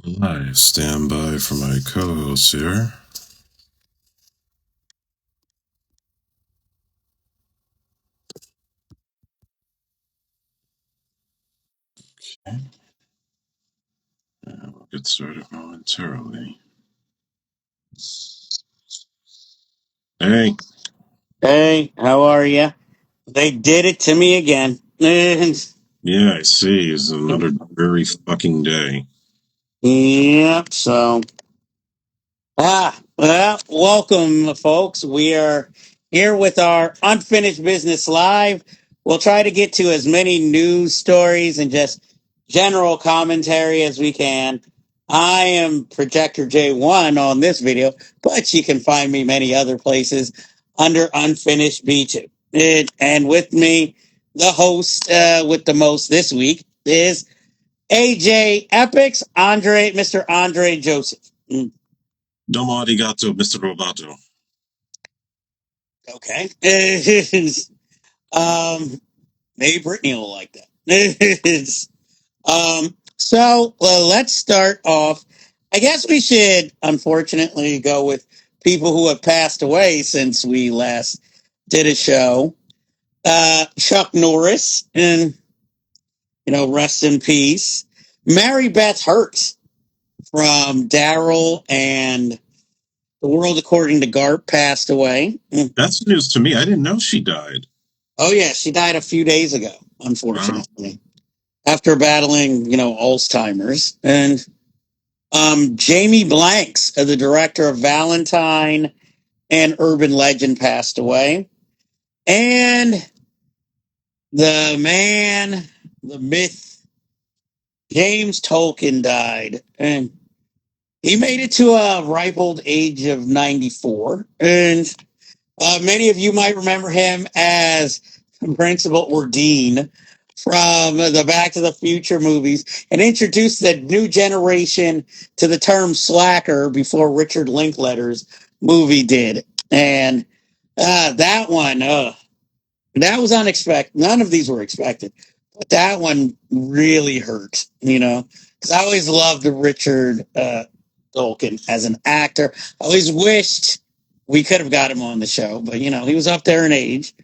I stand by for my co-host here. Okay. We'll get started momentarily. Hey. Hey, how are you? They did it to me again. Yeah, I see. It's another very fucking day. Yep, so well, welcome, folks. We are here with our Unfinished Business Live. We'll try to get to as many news stories and just general commentary as we can. I am Projector J1 on this video, but you can find me many other places under Unfinished B2. And with me, the host with the most this week is AJ Epics, Mr. Andre Joseph. Domo arigato, Mr. Roboto. Okay. um, maybe Brittany will like that. Let's start off. I guess we should, unfortunately, go with people who have passed away since we last did a show. Chuck Norris, and rest in peace. Mary Beth Hurt from Daryl and The World According to Garp passed away. That's news to me. I didn't know she died. Oh yeah, she died a few days ago, Wow. unfortunately, after battling, Alzheimer's. And Jamie Blanks, the director of Valentine and Urban Legend, passed away. And the man, the myth, James Tolkien died. And he made it to a ripe old age of 94. And many of you might remember him as Principal Ordine from the Back to the Future movies and introduced the new generation to the term slacker before Richard Linklater's movie did. And that was unexpected. None of these were expected. But that one really hurt, because I always loved Richard Tolkien as an actor. I always wished we could have got him on the show, but he was up there in age,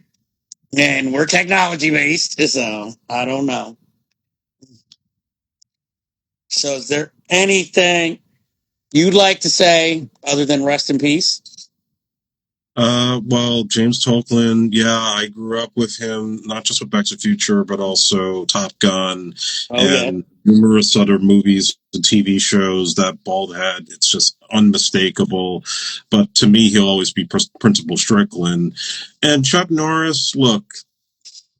and we're technology based, so I don't know. So, is there anything you'd like to say other than rest in peace? Well, James Tolkien, yeah, I grew up with him, not just with Back to the Future, but also Top Gun Oh yeah, and numerous other movies and TV shows. That bald head, it's just unmistakable. But to me, he'll always be Principal Strickland. And Chuck Norris, look,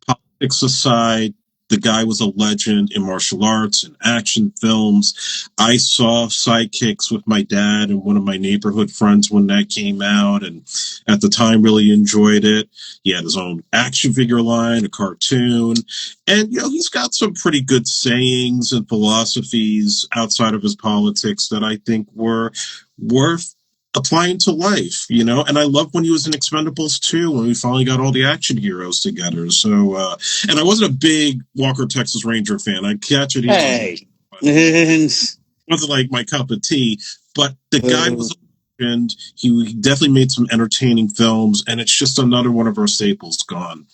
politics aside, the guy was a legend in martial arts and action films. I saw Sidekicks with my dad and one of my neighborhood friends when that came out, and at the time really enjoyed it. He had his own action figure line, a cartoon, and he's got some pretty good sayings and philosophies outside of his politics that I think were worth applying to life, and I love when he was in Expendables 2 when we finally got all the action heroes together. So, and I wasn't a big Walker Texas Ranger fan. I'd catch it here and hey. it wasn't like my cup of tea, but the guy was a legend. He definitely made some entertaining films, and it's just another one of our staples gone.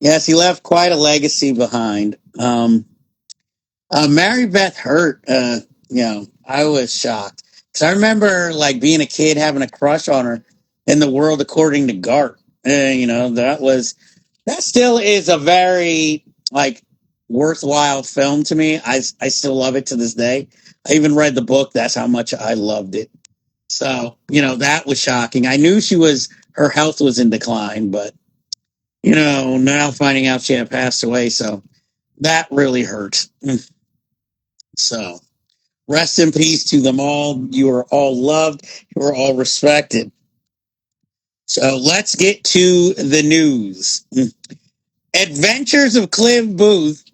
Yes, he left quite a legacy behind. Mary Beth Hurt, I was shocked because I remember like being a kid having a crush on her in The World According to Garp. That still is a very like worthwhile film to me. I still love it to this day. I even read the book. That's how much I loved it. So that was shocking. I knew her health was in decline, but now finding out she had passed away, so that really hurt. So. Rest in peace to them all. You are all loved. You are all respected. So let's get to the news. Adventures of Cliff Booth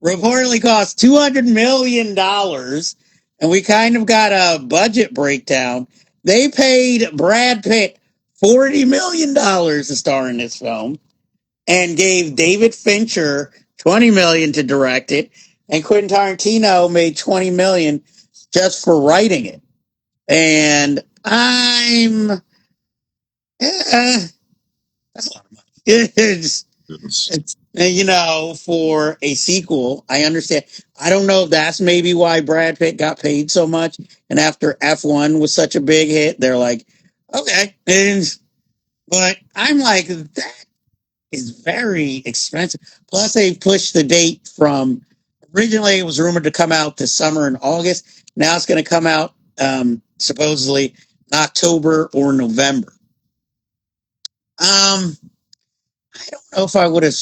reportedly cost $200 million, and we kind of got a budget breakdown. They paid Brad Pitt $40 million to star in this film, and gave David Fincher $20 million to direct it, and Quentin Tarantino made $20 million just for writing it. And that's a lot of money. For a sequel, I understand. I don't know if that's maybe why Brad Pitt got paid so much. And after F1 was such a big hit, they're like, okay. But I'm like, that is very expensive. Plus, they pushed the date from originally it was rumored to come out this summer in August. Now it's going to come out supposedly in October or November. I don't know if I would have.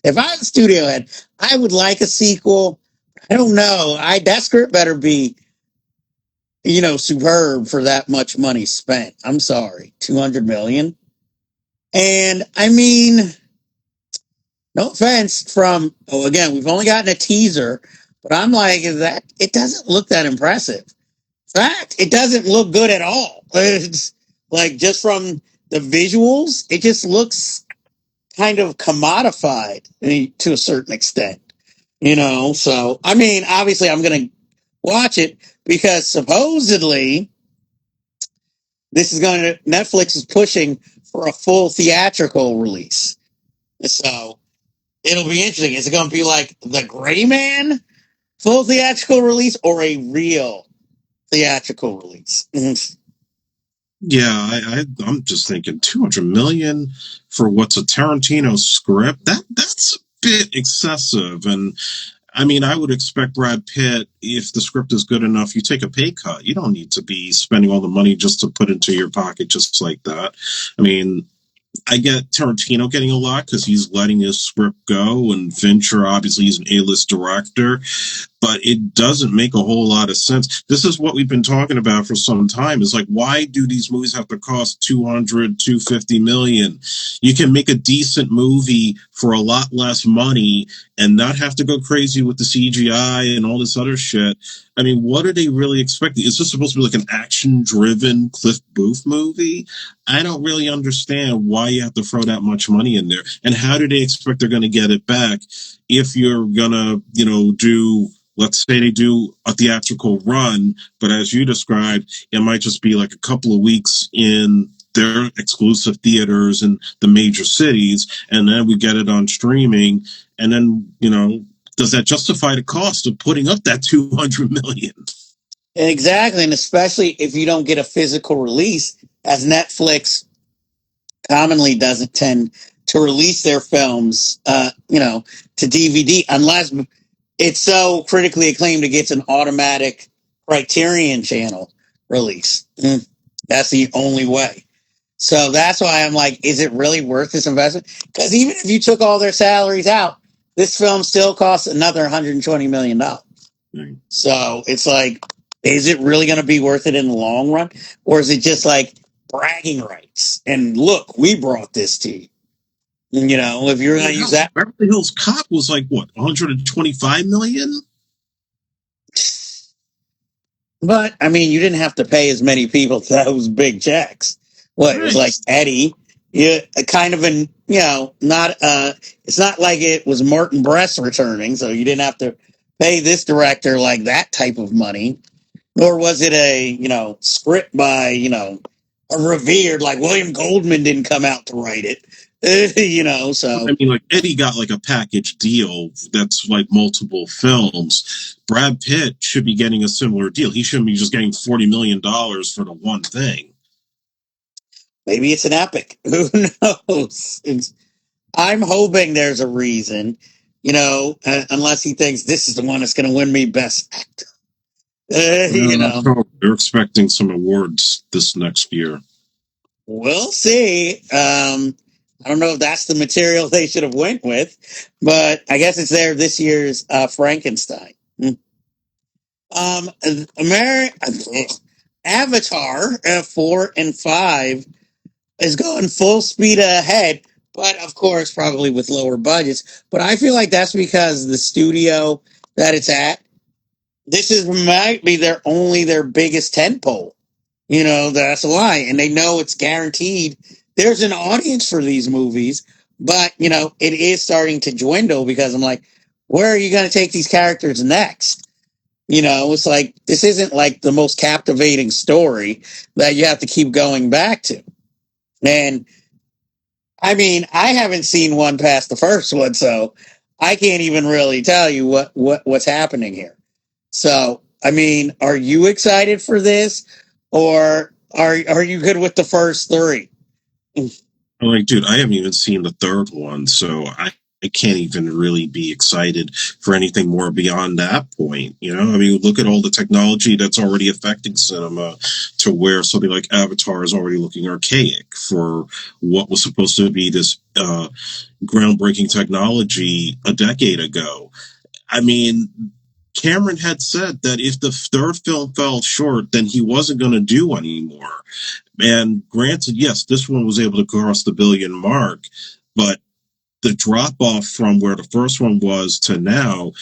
If I was a studio head, I would like a sequel. I don't know. That script better be, superb for that much money spent. I'm sorry, 200 million. And I mean, no offense from. Oh, again, we've only gotten a teaser, but I'm like that. It doesn't look that impressive. In fact, it doesn't look good at all. It's like just from the visuals, it just looks kind of commodified to a certain extent. So I mean, obviously, I'm going to watch it because supposedly Netflix is pushing for a full theatrical release. So it'll be interesting. Is it going to be like The Gray Man full theatrical release or a real theatrical release? Yeah, I'm just thinking 200 million for what's a Tarantino script. That's a bit excessive. And I mean, I would expect Brad Pitt, if the script is good enough, you take a pay cut. You don't need to be spending all the money just to put into your pocket just like that. I mean, I get Tarantino getting a lot because he's letting his script go, and Fincher, obviously, he's an A-list director, but it doesn't make a whole lot of sense. This is what we've been talking about for some time. Is like, why do these movies have to cost 200, 250 million? You can make a decent movie for a lot less money and not have to go crazy with the CGI and all this other shit. I mean, what are they really expecting? Is this supposed to be like an action-driven Cliff Booth movie? I don't really understand why you have to throw that much money in there. And how do they expect they're going to get it back if you're going to, do, let's say they do a theatrical run, but as you described, it might just be like a couple of weeks in their exclusive theaters in the major cities, and then we get it on streaming, and then, does that justify the cost of putting up that 200 million? Exactly, and especially if you don't get a physical release, as Netflix commonly doesn't tend to release their films, to DVD unless it's so critically acclaimed it gets an automatic Criterion Channel release. That's the only way. So that's why I'm like, is it really worth this investment? Because even if you took all their salaries out, this film still costs another $120 million. Right. So it's like, is it really going to be worth it in the long run? Or is it just like bragging rights? And look, we brought this to you. If you're going to use that. Beverly Hills Cop was like, what, 125 million? But I mean, you didn't have to pay as many people those big checks. It was like Eddie, kind of not it's not like it was Martin Brest returning, so you didn't have to pay this director like that type of money, nor was it a script by a revered like William Goldman didn't come out to write it. So I mean, like Eddie got like a package deal that's like multiple films. Brad Pitt should be getting a similar deal. He shouldn't be just getting $40 million for the one thing. Maybe it's an epic. Who knows? I'm hoping there's a reason, unless he thinks this is the one that's going to win me Best Actor. They're expecting some awards this next year. We'll see. I don't know if that's the material they should have went with, but I guess it's there this year's Frankenstein. Avatar 4 and 5 is going full speed ahead, but of course, probably with lower budgets. But I feel like that's because the studio that it's at, might be their biggest tentpole. That's why, and they know it's guaranteed. There's an audience for these movies, but it is starting to dwindle because I'm like, where are you going to take these characters next? It's like this isn't like the most captivating story that you have to keep going back to. And I mean, I haven't seen one past the first one, so I can't even really tell you what's happening here. So, I mean, are you excited for this, or are you good with the first three? I'm like, dude, I haven't even seen the third one, so I can't even really be excited for anything more beyond that point. I mean, look at all the technology that's already affecting cinema to where something like Avatar is already looking archaic for what was supposed to be this groundbreaking technology a decade ago. I mean, Cameron had said that if the third film fell short, then he wasn't going to do anymore. And granted, yes, this one was able to cross the billion mark, but the drop off from where the first one was to now,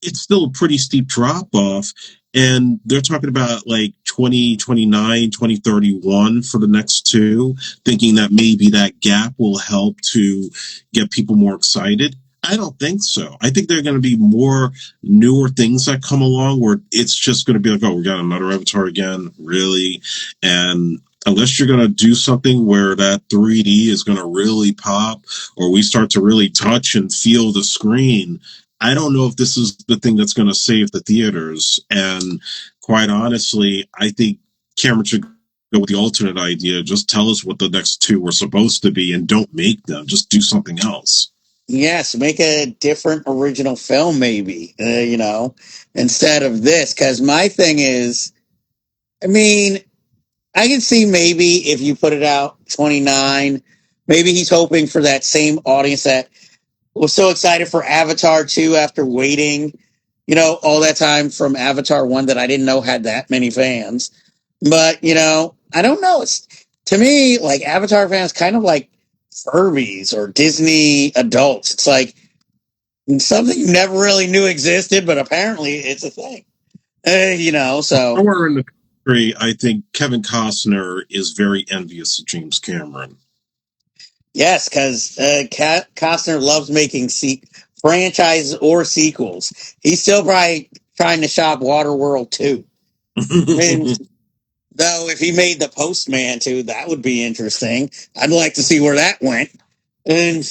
it's still a pretty steep drop off. And they're talking about like 2029, 2031 for the next two, thinking that maybe that gap will help to get people more excited. I don't think so. I think there are going to be more newer things that come along where it's just going to be like, oh, we got another Avatar again, really? And unless you're going to do something where that 3D is going to really pop or we start to really touch and feel the screen, I don't know if this is the thing that's going to save the theaters. And quite honestly, I think Cameron should go with the alternate idea. Just tell us what the next two were supposed to be and don't make them. Just do something else. Yes, make a different original film, maybe, instead of this. Because my thing is, I mean, I can see maybe if you put it out 29, maybe he's hoping for that same audience that was so excited for Avatar 2 after waiting, all that time from Avatar 1 that I didn't know had that many fans. But, I don't know. It's to me, like Avatar fans kind of like Furbies or Disney adults. It's like something you never really knew existed, but apparently it's a thing. So Somewhere in the country, I think Kevin Costner is very envious of James Cameron. yes, because Costner loves making franchise or sequels. He's still probably trying to shop Waterworld too. And though, if he made the Postman too, that would be interesting. I'd like to see where that went. And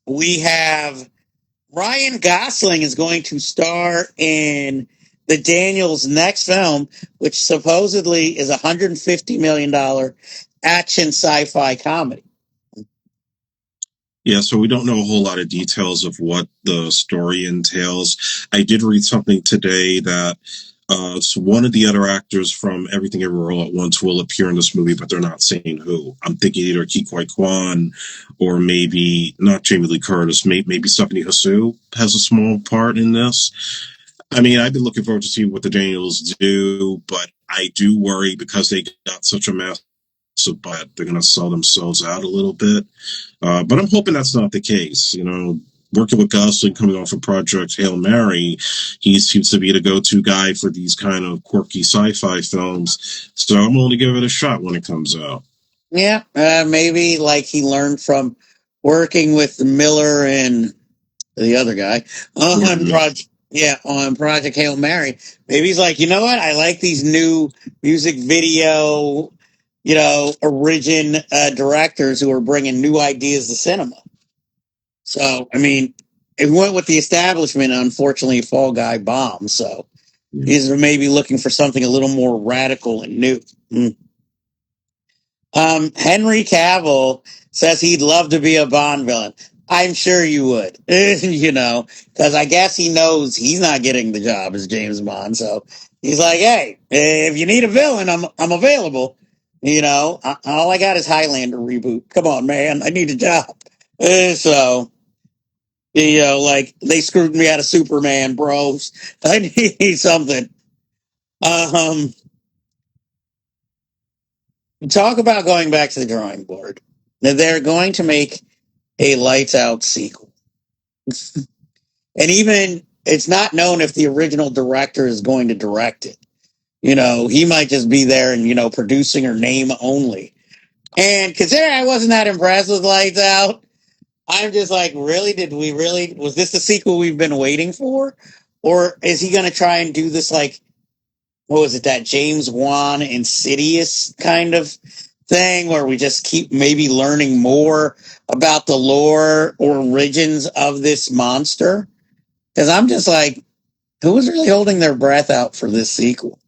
we have Ryan Gosling is going to star in the Daniels' next film, which supposedly is a $150 million action sci-fi comedy. Yeah, so we don't know a whole lot of details of what the story entails. I did read something today that so one of the other actors from Everything Everywhere All at Once will appear in this movie, but they're not saying who. I'm thinking either Ke Huy Quan or maybe not Jamie Lee Curtis. Maybe Stephanie Hsu has a small part in this. I mean, I've been looking forward to see what the Daniels do, but I do worry because they got such a massive budget, they're going to sell themselves out a little bit. But I'm hoping that's not the case. Working with Gosling coming off of Project Hail Mary, he seems to be the go-to guy for these kind of quirky sci-fi films. So I'm willing to give it a shot when it comes out. Yeah, maybe like he learned from working with Miller and the other guy on Project. Yeah, on Project Hail Mary. Maybe he's like, you know what? I like these new music video, origin directors who are bringing new ideas to cinema. So, I mean, it went with the establishment. Unfortunately, Fall Guy bombed. So he's maybe looking for something a little more radical and new. Mm. Henry Cavill says he'd love to be a Bond villain. I'm sure you would, because I guess he knows he's not getting the job as James Bond. So he's like, hey, if you need a villain, I'm available. All I got is Highlander reboot. Come on, man, I need a job. So, like they screwed me out of Superman, bros. I need something. Um, Talk about going back to the drawing board. They're going to make a lights out sequel. And even it's not known if the original director is going to direct it. He might just be there and, producing her name only. And considering I wasn't that impressed with Lights Out, I'm just like, really? Was this the sequel we've been waiting for? Or is he going to try and do this like, what was it, that James Wan Insidious kind of thing where we just keep maybe learning more about the lore or origins of this monster? Because I'm just like, who's really holding their breath out for this sequel?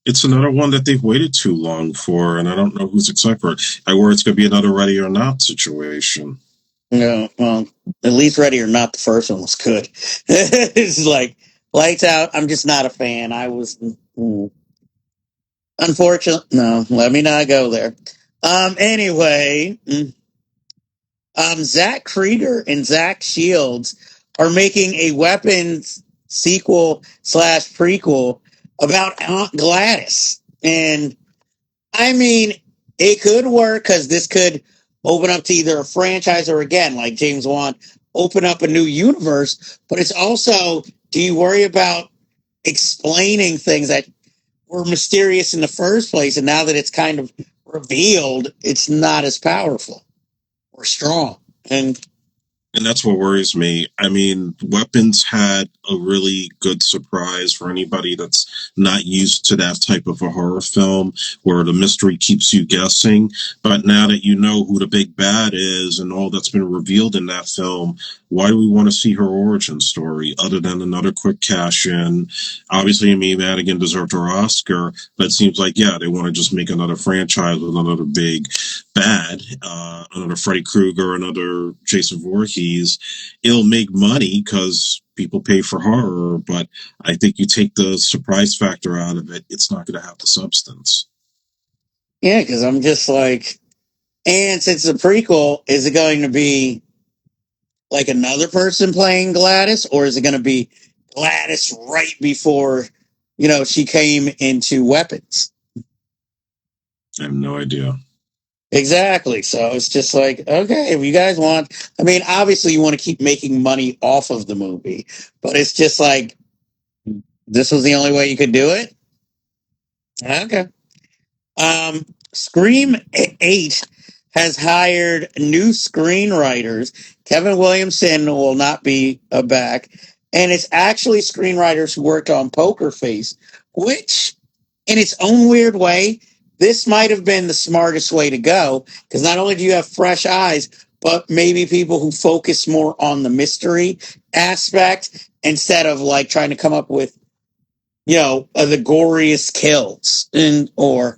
It's another one that they've waited too long for, and I don't know who's excited for it. I worry it's going to be another Ready or Not situation. No, well, at least Ready or Not, the first one was good. It's like Lights Out. I'm just not a fan. I was, unfortunate. No, let me not go there. Anyway, Zach Krieger and Zach Shields are making a Weapons sequel slash prequel about Aunt Gladys, and I mean, it could work because this could open up to either a franchise or, again, like James Wan, open up a new universe. But it's also, do you worry about explaining things that were mysterious in the first place, and now that it's kind of revealed, it's not as powerful or strong? And that's what worries me. I mean, Weapons had a really good surprise for anybody that's not used to that type of a horror film where the mystery keeps you guessing. But now that you know who the big bad is and all that's been revealed in that film, why do we want to see her origin story other than another quick cash in? Obviously, Amy Madigan deserved her Oscar, but it seems like, yeah, they want to just make another franchise with another big bad, another Freddy Krueger, another Jason Voorhees. It'll make money because people pay for horror, but I think you take the surprise factor out of it, it's not going to have the substance. Yeah, because I'm just like, and since it's a prequel, is it going to be like another person playing Gladys, or is it going to be Gladys right before, she came into Weapons? I have no idea. Exactly. So it's just like, okay, if you guys want, I mean, obviously you want to keep making money off of the movie, but it's just like, this was the only way you could do it. Okay. Scream 8 has hired new screenwriters. Kevin Williamson will not be back. And it's actually screenwriters who worked on Poker Face, which, in its own weird way, this might have been the smartest way to go. Because not only do you have fresh eyes, but maybe people who focus more on the mystery aspect instead of like trying to come up with, the goriest kills or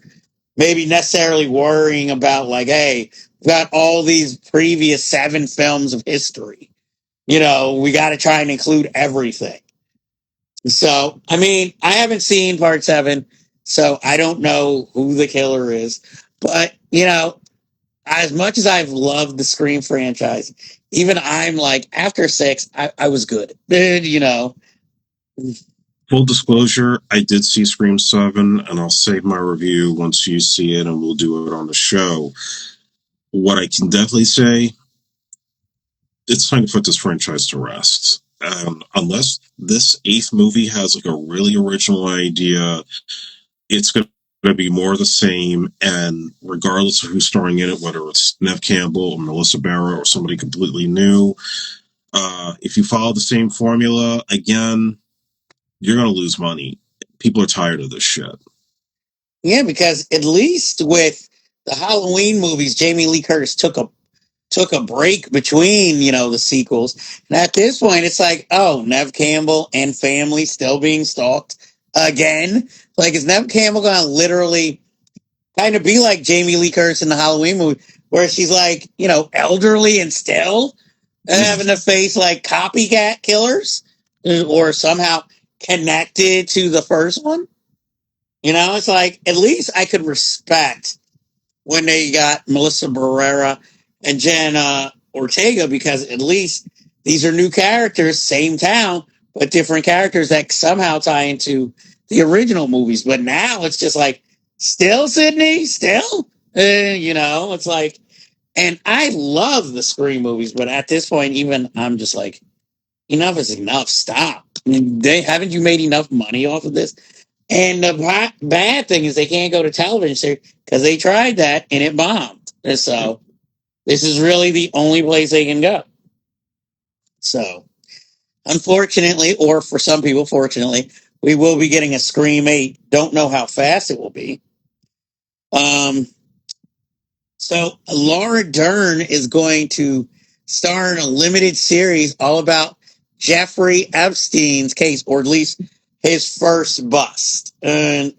maybe necessarily worrying about like, hey, we've got all these previous 7 films of history. We got to try and include everything. So, I mean, I haven't seen part 7, so I don't know who the killer is. But, as much as I've loved the Scream franchise, even I'm like, after 6, I was good. Full disclosure, I did see Scream 7, and I'll save my review once you see it, and we'll do it on the show. What I can definitely say, it's time to put this franchise to rest. Unless this 8th movie has like a really original idea, it's going to be more of the same. And regardless of who's starring in it, whether it's Nev Campbell or Melissa Barrera or somebody completely new, if you follow the same formula again, you're going to lose money. People are tired of this shit. Yeah, because at least with the Halloween movies, Jamie Lee Curtis took a break between, the sequels. And at this point, it's like, oh, Nev Campbell and family still being stalked again. Like, is Nev Campbell going to literally kind of be like Jamie Lee Curtis in the Halloween movie, where she's like, elderly and still having to face like copycat killers or somehow connected to the first one? It's like, at least I could respect when they got Melissa Barrera and Jenna Ortega, because at least these are new characters, same town, but different characters that somehow tie into the original movies. But now it's just like, still Sydney, still, it's like, and I love the Scream movies, but at this point, even I'm just like, enough is enough. Stop. I mean, haven't you made enough money off of this? And the bad thing is they can't go to television because they tried that and it bombed. And so this is really the only place they can go. So, unfortunately, or for some people, fortunately, we will be getting a Scream 8. Don't know how fast it will be. Um, so Laura Dern is going to star in a limited series all about Jeffrey Epstein's case, or at least his first bust. And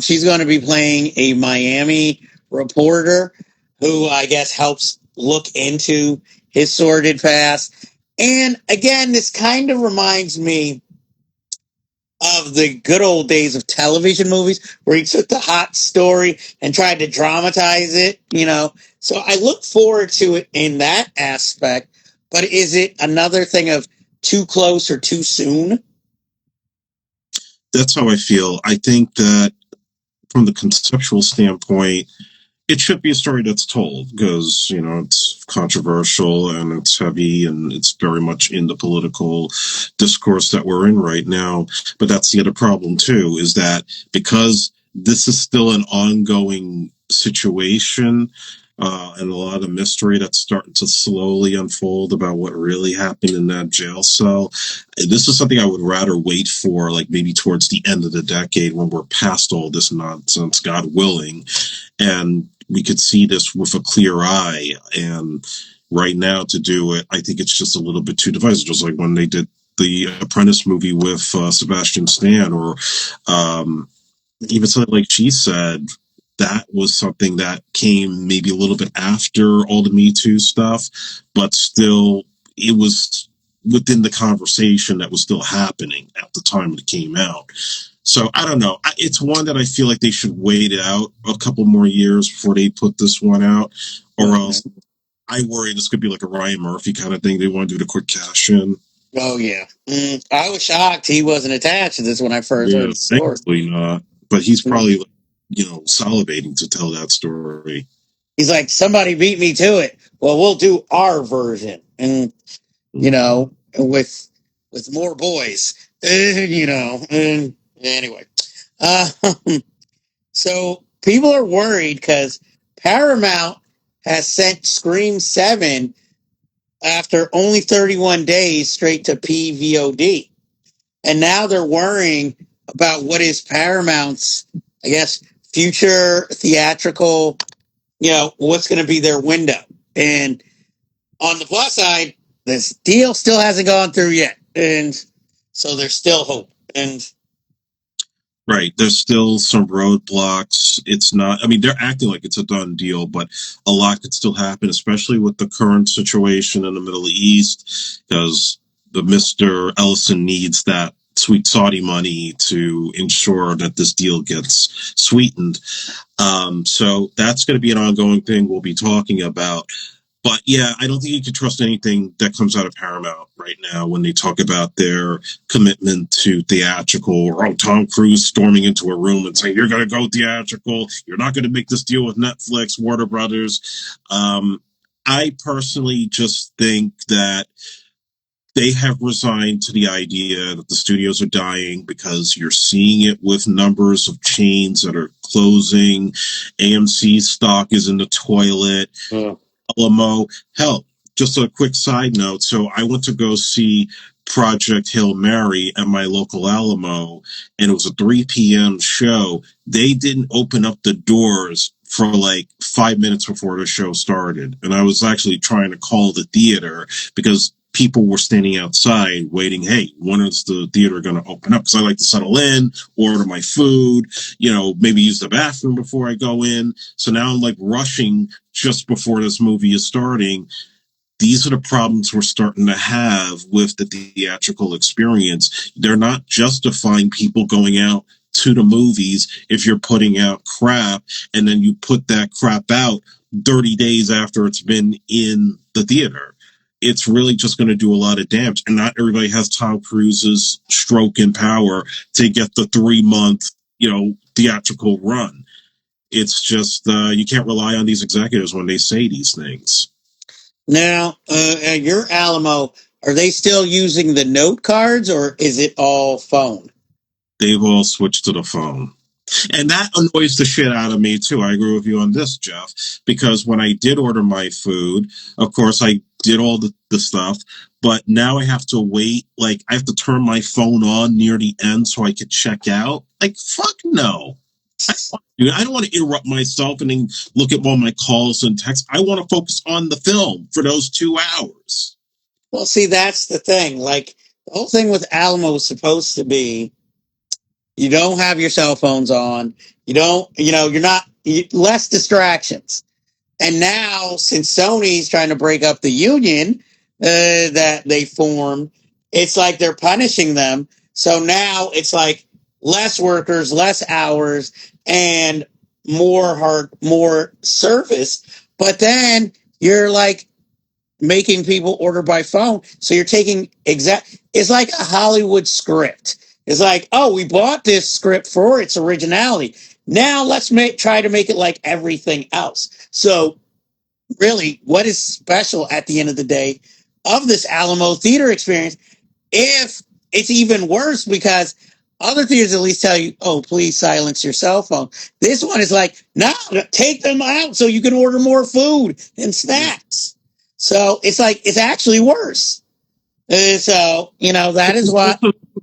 she's going to be playing a Miami reporter who I guess helps look into his sordid past. And again, this kind of reminds me of the good old days of television movies where he took the hot story and tried to dramatize it, you know. So I look forward to it in that aspect. But is it another thing of too close or too soon? That's how I feel. I think that from the conceptual standpoint, it should be a story that's told because it's controversial and it's heavy and it's very much in the political discourse that we're in right now. But that's the other problem too, is that because this is still an ongoing situation, and a lot of mystery that's starting to slowly unfold about what really happened in that jail cell. This is something I would rather wait for, like maybe towards the end of the decade when we're past all this nonsense, God willing, and we could see this with a clear eye. And right now to do it, I think it's just a little bit too divisive. Just like when they did the Apprentice movie with Sebastian Stan, or even something like She Said, that was something that came maybe a little bit after all the Me Too stuff, but still it was within the conversation that was still happening at the time it came out. So I don't know. It's one that I feel like they should wait it out a couple more years before they put this one out, or else I worry this could be like a Ryan Murphy kind of thing. They want to do the quick cash in. Oh, yeah. I was shocked he wasn't attached to this when I first heard the story. Thankfully not. But he's probably, salivating to tell that story. He's like, somebody beat me to it. Well, we'll do our version, and with more boys, And anyway, uh, so people are worried because Paramount has sent Scream 7 after only 31 days straight to PVOD. And now they're worrying about what is Paramount's, I guess, future theatrical, what's going to be their window. And on the plus side, this deal still hasn't gone through yet. And so there's still hope. And right, there's still some roadblocks. It's not, I mean, they're acting like it's a done deal, but a lot could still happen, especially with the current situation in the Middle East, because the Mr. Ellison needs that sweet Saudi money to ensure that this deal gets sweetened. So that's going to be an ongoing thing we'll be talking about. But yeah, I don't think you can trust anything that comes out of Paramount right now when they talk about their commitment to theatrical, or Tom Cruise storming into a room and saying, you're going to go theatrical. You're not going to make this deal with Netflix, Warner Brothers. I personally just think that they have resigned to the idea that the studios are dying, because you're seeing it with numbers of chains that are closing. AMC stock is in the toilet. Alamo. Hell, just a quick side note. So I went to go see Project Hail Mary at my local Alamo, and it was a 3 p.m. show. They didn't open up the doors for like 5 minutes before the show started. And I was actually trying to call the theater because people were standing outside waiting. Hey, when is the theater going to open up? Because I like to settle in, order my food, maybe use the bathroom before I go in. So now I'm like rushing just before this movie is starting. These are the problems we're starting to have with the theatrical experience. They're not justifying people going out to the movies if you're putting out crap, and then you put that crap out 30 days after it's been in the theater. It's really just going to do a lot of damage. And not everybody has Tom Cruise's stroke in power to get the 3-month, theatrical run. It's just, you can't rely on these executives when they say these things. Now, at your Alamo, are they still using the note cards, or is it all phone? They've all switched to the phone. And that annoys the shit out of me, too. I agree with you on this, Jeff, because when I did order my food, of course, I did all the stuff, but now I have to wait. Like, I have to turn my phone on near the end so I could check out. Like, fuck no. I don't want to interrupt myself and then look at all my calls and texts. I want to focus on the film for those 2 hours. Well, see, that's the thing. Like, the whole thing with Alamo was supposed to be you don't have your cell phones on. You don't, you're not, less distractions. And now, since Sony's trying to break up the union that they formed, it's like they're punishing them. So now it's like less workers, less hours, and more service. But then you're like making people order by phone. So you're taking it's like a Hollywood script. It's like, oh, we bought this script for its originality. Now let's try to make it like everything else. So really, what is special at the end of the day of this Alamo theater experience? If it's even worse because other theaters at least tell you, oh, please silence your cell phone. This one is like, no, take them out so you can order more food and snacks. So it's like, it's actually worse. So, that is why.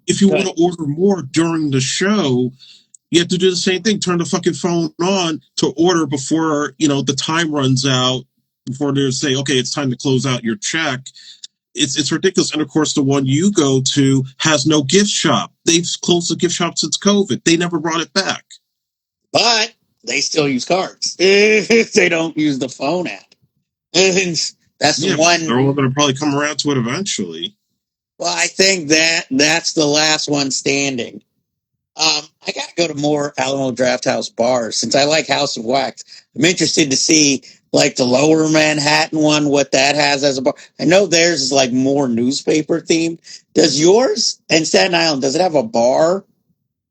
If you want to order more during the show, you have to do the same thing. Turn the fucking phone on to order before, the time runs out, before they say, okay, it's time to close out your check. It's ridiculous. And of course, the one you go to has no gift shop. They've closed the gift shop since COVID. They never brought it back. But they still use cards. They don't use the phone app. That's the one. They're all going to probably come around to it eventually. Well, I think that's the last one standing. I got to go to more Alamo Drafthouse bars since I like House of Wax. I'm interested to see like the Lower Manhattan one, what that has as a bar. I know theirs is like more newspaper themed. Does yours in Staten Island, does it have a bar?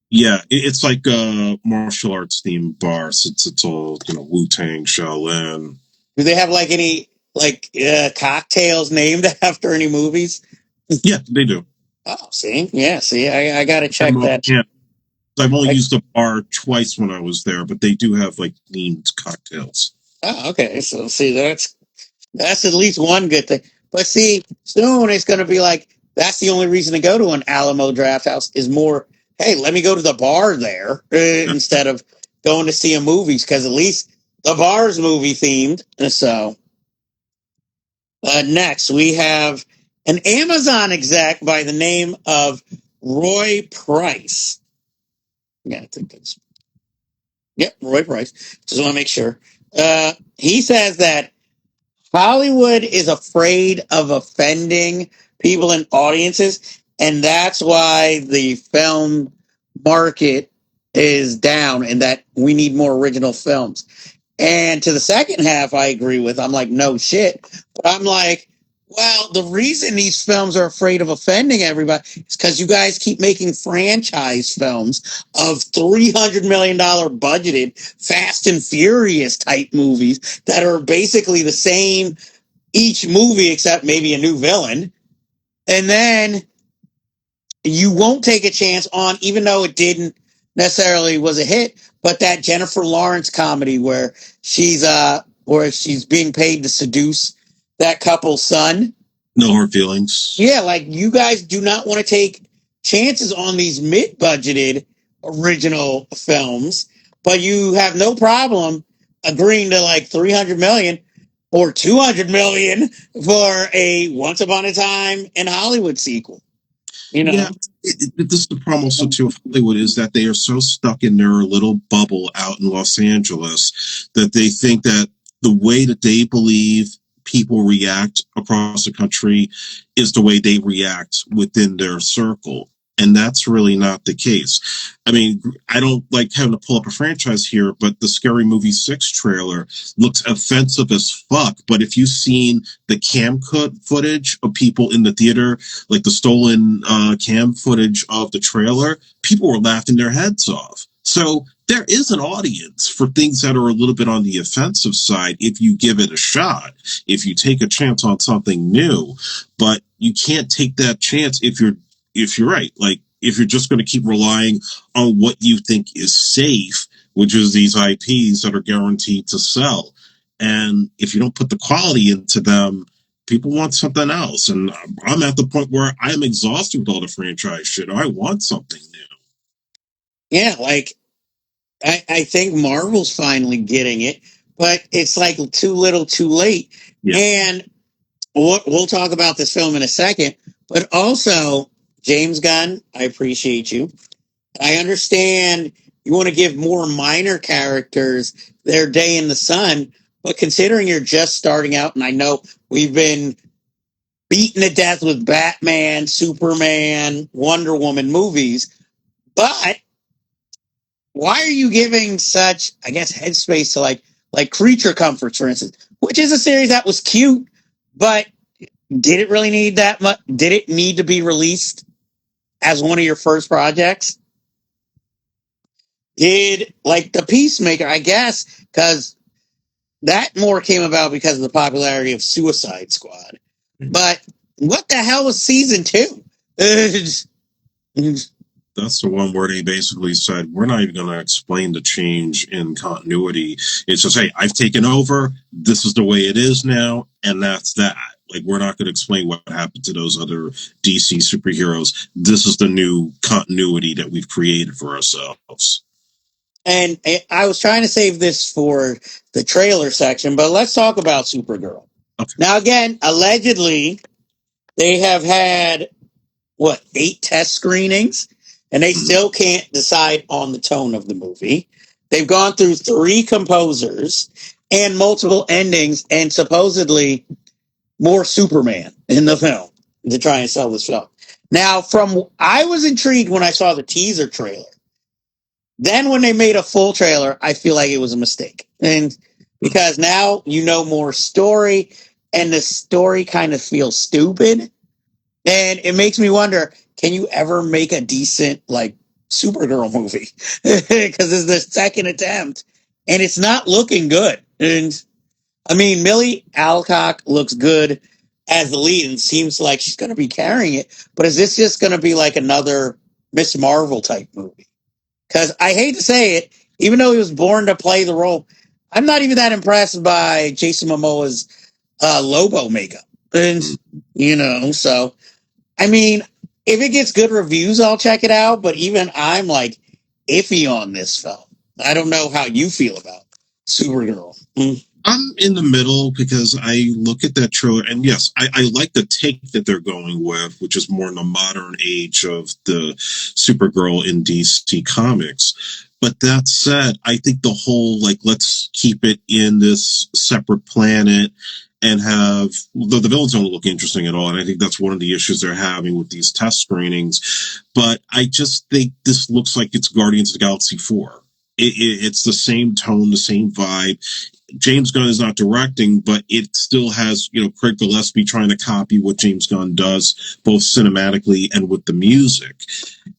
Yeah, it's like a martial arts themed bar. It's all, Wu-Tang, Shaolin. Do they have like any like cocktails named after any movies? Yeah, they do. Oh, see? Yeah, see, I got to check that. Yeah. I've only used the bar twice when I was there, but they do have like themed cocktails. Oh, okay. So see, that's at least one good thing. But see, soon it's going to be like that's the only reason to go to an Alamo Drafthouse is more. Hey, let me go to the bar there instead of going to see a movie because at least the bar is movie themed. So next we have an Amazon exec by the name of Roy Price. Yeah, I think that's. Yep, Roy Price. Just want to make sure. He says that Hollywood is afraid of offending people and audiences, and that's why the film market is down and that we need more original films. And to the second half, I agree with. I'm like, no shit. But I'm like, well, the reason these films are afraid of offending everybody is because you guys keep making franchise films of $300 million budgeted Fast and Furious type movies that are basically the same each movie except maybe a new villain. And then you won't take a chance on, even though it didn't necessarily was a hit, but that Jennifer Lawrence comedy where she's being paid to seduce that couple's son. No hard feelings. Yeah, like you guys do not want to take chances on these mid-budgeted original films, but you have no problem agreeing to like 300 million or 200 million for a Once Upon a Time in Hollywood sequel. Yeah, this is the problem also too of Hollywood is that they are so stuck in their little bubble out in Los Angeles that they think that the way that they believe people react across the country is the way they react within their circle. And that's really not the case. I mean, I don't like having to pull up a franchise here, but the Scary Movie 6 trailer looks offensive as fuck. But if you've seen the cam footage of people in the theater, like the stolen cam footage of the trailer, people were laughing their heads off. So there is an audience for things that are a little bit on the offensive side if you give it a shot, if you take a chance on something new. But you can't take that chance if you're right. Like, if you're just going to keep relying on what you think is safe, which is these IPs that are guaranteed to sell. And if you don't put the quality into them, People want something else, and I'm at the point where I'm exhausted with all the franchise shit. I want something new. Yeah, like I think Marvel's finally getting it, but it's like too little, too late. Yeah. And we'll talk about this film in a second, but also James Gunn, I appreciate you. I understand you want to give more minor characters their day in the sun, but considering you're just starting out, and I know we've been beaten to death with Batman, Superman, Wonder Woman movies, but why are you giving such, I guess, headspace to like Creature Comforts, for instance, which is a series that was cute, but did it really need that much? Did it need to be released as one of your first projects? Did like the Peacemaker, I guess, because that more came about because of the popularity of Suicide Squad. But what the hell was season 2? That's the one where they basically said, we're not even going to explain the change in continuity. It's just, hey, I've taken over. This is the way it is now. And that's that. Like, we're not going to explain what happened to those other DC superheroes. This is the new continuity that we've created for ourselves. And I was trying to save this for the trailer section, but let's talk about Supergirl. Okay. Now, again, allegedly, they have had, 8 test screenings, and they still can't decide on the tone of the movie. They've gone through 3 composers and multiple endings, and supposedly more Superman in the film to try and sell this film. Now, I was intrigued when I saw the teaser trailer. Then when they made a full trailer, I feel like it was a mistake. And because now you know more story, and the story kind of feels stupid. And it makes me wonder, can you ever make a decent like Supergirl movie? Because it's the second attempt and it's not looking good. And I mean, Millie Alcock looks good as the lead and seems like she's going to be carrying it. But is this just going to be like another Miss Marvel type movie? Because I hate to say it, even though he was born to play the role, I'm not even that impressed by Jason Momoa's Lobo makeup. And, so, I mean, if it gets good reviews, I'll check it out. But even I'm like iffy on this film. I don't know how you feel about Supergirl. I'm in the middle because I look at that trailer, and yes, I like the take that they're going with, which is more in the modern age of the Supergirl in DC Comics. But that said, I think the whole, like, let's keep it in this separate planet and have the villains don't look interesting at all. And I think that's one of the issues they're having with these test screenings. But I just think this looks like it's Guardians of the Galaxy 4. It's the same tone, the same vibe. James Gunn is not directing, but it still has, Craig Gillespie trying to copy what James Gunn does, both cinematically and with the music.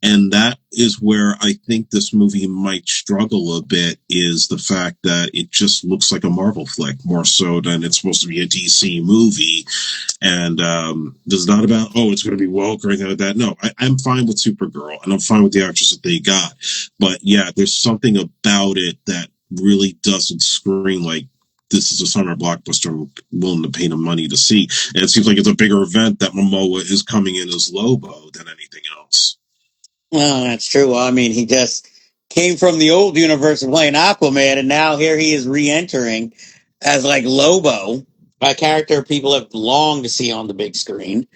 And that is where I think this movie might struggle a bit, is the fact that it just looks like a Marvel flick more so than it's supposed to be a DC movie. And this is not about, it's going to be woke or anything like that. No, I'm fine with Supergirl, and I'm fine with the actress that they got. But yeah, there's something about it that really doesn't scream like this is a summer blockbuster I'm willing to pay the money to see. And it seems like it's a bigger event that Momoa is coming in as Lobo than anything else. Well, that's true. Well, I mean, he just came from the old universe of playing Aquaman, and now here he is re-entering as like Lobo, a character people have longed to see on the big screen.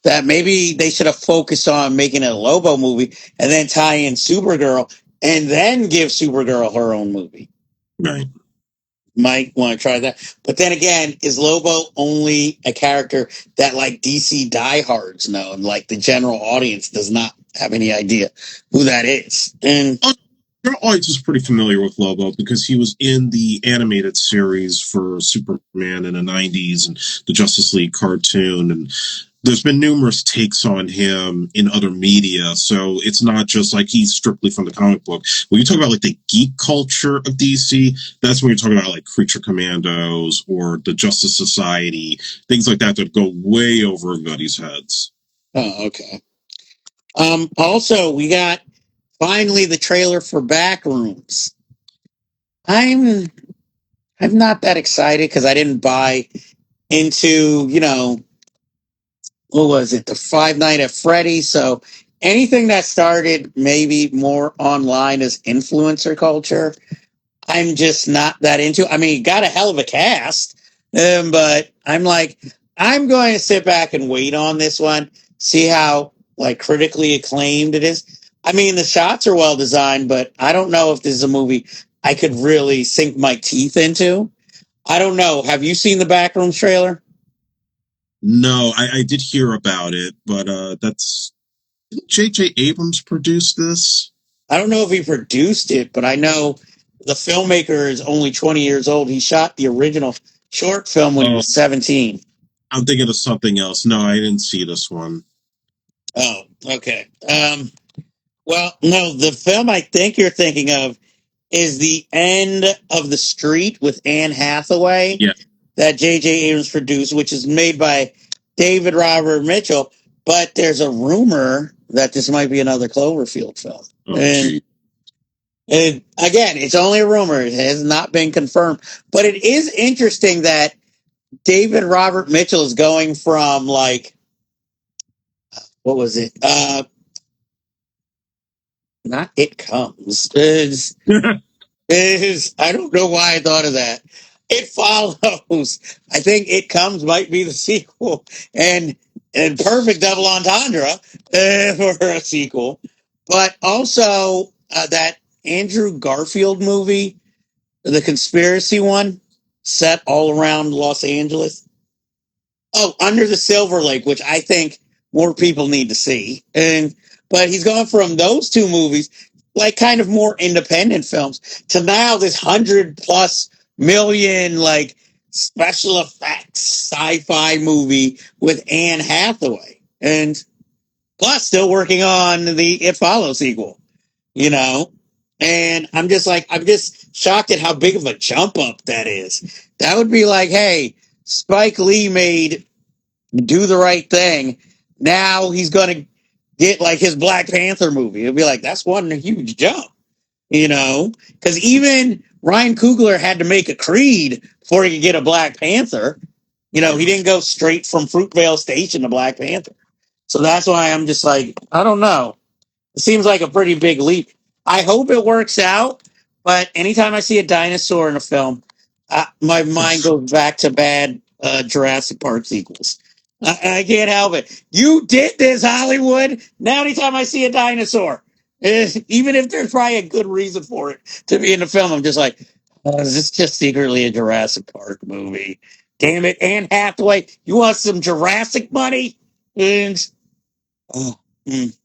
That maybe they should have focused on making a Lobo movie and then tie in Supergirl and then give Supergirl her own movie. Right. Might want to try that. But then again, is Lobo only a character that like DC diehards know, and like the general audience does not have any idea who that is? And your audience is pretty familiar with Lobo because he was in the animated series for Superman in the 90s and the Justice League cartoon. And there's been numerous takes on him in other media. So it's not just like he's strictly from the comic book. When you talk about like the geek culture of DC, that's when you're talking about like Creature Commandos or the Justice Society, things like that go way over everybody's heads. Oh, okay. Also, we got finally the trailer for Backrooms. I'm not that excited because I didn't buy into, what was it, the Five Nights at Freddy's. So anything that started maybe more online as influencer culture, I'm just not that into. I mean, got a hell of a cast, but I'm like, I'm going to sit back and wait on this one, see how like critically acclaimed it is. I mean, the shots are well designed, but I don't know if this is a movie I could really sink my teeth into. I don't know. Have you seen the Backrooms trailer? No, I did hear about it, but that's didn't J.J. Abrams produce this? I don't know if he produced it, but I know the filmmaker is only 20 years old. He shot the original short film when he Oh, was 17. I'm thinking of something else. No, I didn't see this one. Oh, okay. Well, no, the film I think you're thinking of is The End of the Street with Anne Hathaway Yeah. that J.J. Abrams produced, which is made by David Robert Mitchell. But there's a rumor that this might be another Cloverfield film. Oh, And gee. again, it's only a rumor. It has not been confirmed. But it is interesting that David Robert Mitchell is going from like, what was it? Not It Comes. I don't know why I thought of that. It Follows. I think It Comes might be the sequel, and perfect double entendre for a sequel. But also that Andrew Garfield movie, the conspiracy one, set all around Los Angeles. Oh, Under the Silver Lake, which I think more people need to see. But he's gone from those two movies, like kind of more independent films, to now this 100+ million like special effects sci-fi movie with Anne Hathaway, and plus still working on the It Follows sequel. You know, and I'm just shocked at how big of a jump up that is. That would be like, hey, Spike Lee made Do the Right Thing. Now he's going to get like his Black Panther movie. It'll be like, that's one huge jump, because even Ryan Coogler had to make a Creed before he could get a Black Panther. He didn't go straight from Fruitvale Station to Black Panther. So that's why I'm just like, I don't know. It seems like a pretty big leap. I hope it works out, but anytime I see a dinosaur in a film, my mind goes back to bad Jurassic Park sequels. I can't help it. You did this, Hollywood. Now, anytime I see a dinosaur, even if there's probably a good reason for it to be in the film, I'm just like, is this just secretly a Jurassic Park movie? Damn it, Anne Hathaway, you want some Jurassic money? And, oh, mm.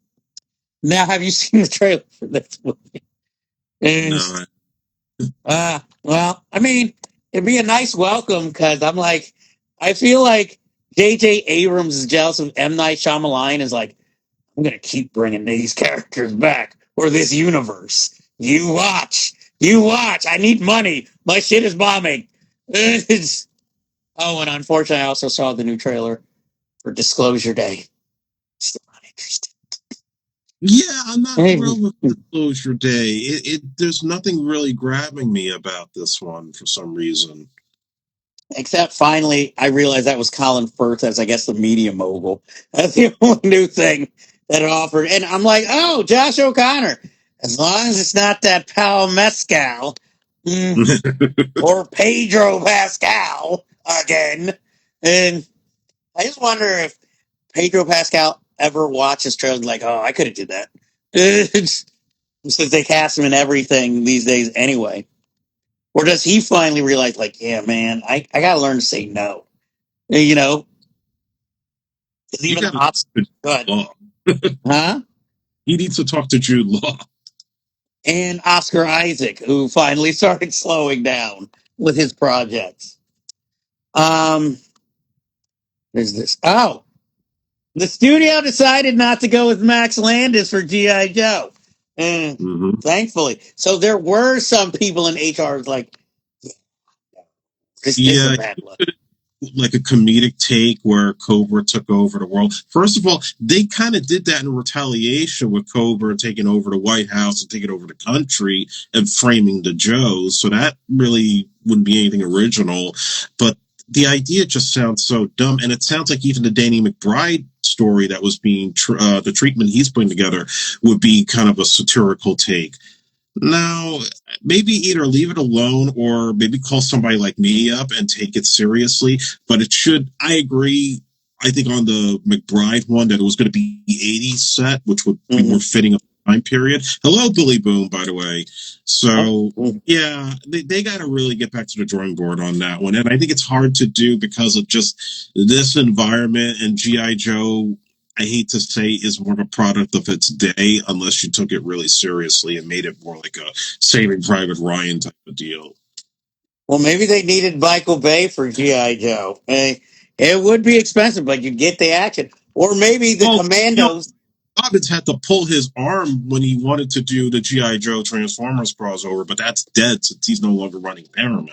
Now, have you seen the trailer for this movie? And, No. well, I mean, it'd be a nice welcome because I feel like J.J. Abrams is jealous of M. Night Shyamalan. Is like, I'm gonna keep bringing these characters back or this universe. You watch. I need money. My shit is bombing. And unfortunately, I also saw the new trailer for Disclosure Day. Still not interested. Yeah, I'm not thrilled with Disclosure Day. There's nothing really grabbing me about this one for some reason. Except finally, I realized that was Colin Firth as, I guess, the media mogul. That's the only new thing that it offered. And I'm like, oh, Josh O'Connor. As long as it's not that Pal Mescal or Pedro Pascal again. And I just wonder if Pedro Pascal ever watches trailers like, oh, I could have did that. Since they cast him in everything these days anyway. Or does he finally realize, like, yeah, man, I got to learn to say no? You know, because You even got to talk Oscar, to Jude good, Law. huh? He needs to talk to Jude Law. And Oscar Isaac, who finally started slowing down with his projects. There's this. Oh, the studio decided not to go with Max Landis for GI Joe, and thankfully, so there were some people in HR like, this is a Yeah, bad look. like a comedic take where Cobra took over the world. First of all, they kind of did that in retaliation with Cobra taking over the White House and taking over the country and framing the Joes. So that really wouldn't be anything original. But the idea just sounds so dumb, and it sounds like even the Danny McBride story that was being the treatment he's putting together would be kind of a satirical take. Now, maybe either leave it alone or maybe call somebody like me up and take it seriously. But it should, I agree. I think on the McBride one that it was going to be 80s set, which would be more fitting of the time period. Hello, Billy Boom, by the way. So, yeah, they got to really get back to the drawing board on that one. And I think it's hard to do because of just this environment and G.I. Joe. I hate to say, is more of a product of its day unless you took it really seriously and made it more like a Saving Private Ryan type of deal. Well, maybe they needed Michael Bay for G.I. Joe. It would be expensive, but you get the action. Or maybe the Commandos. Robbins had to pull his arm when he wanted to do the G.I. Joe Transformers crossover, but that's dead since he's no longer running Paramount.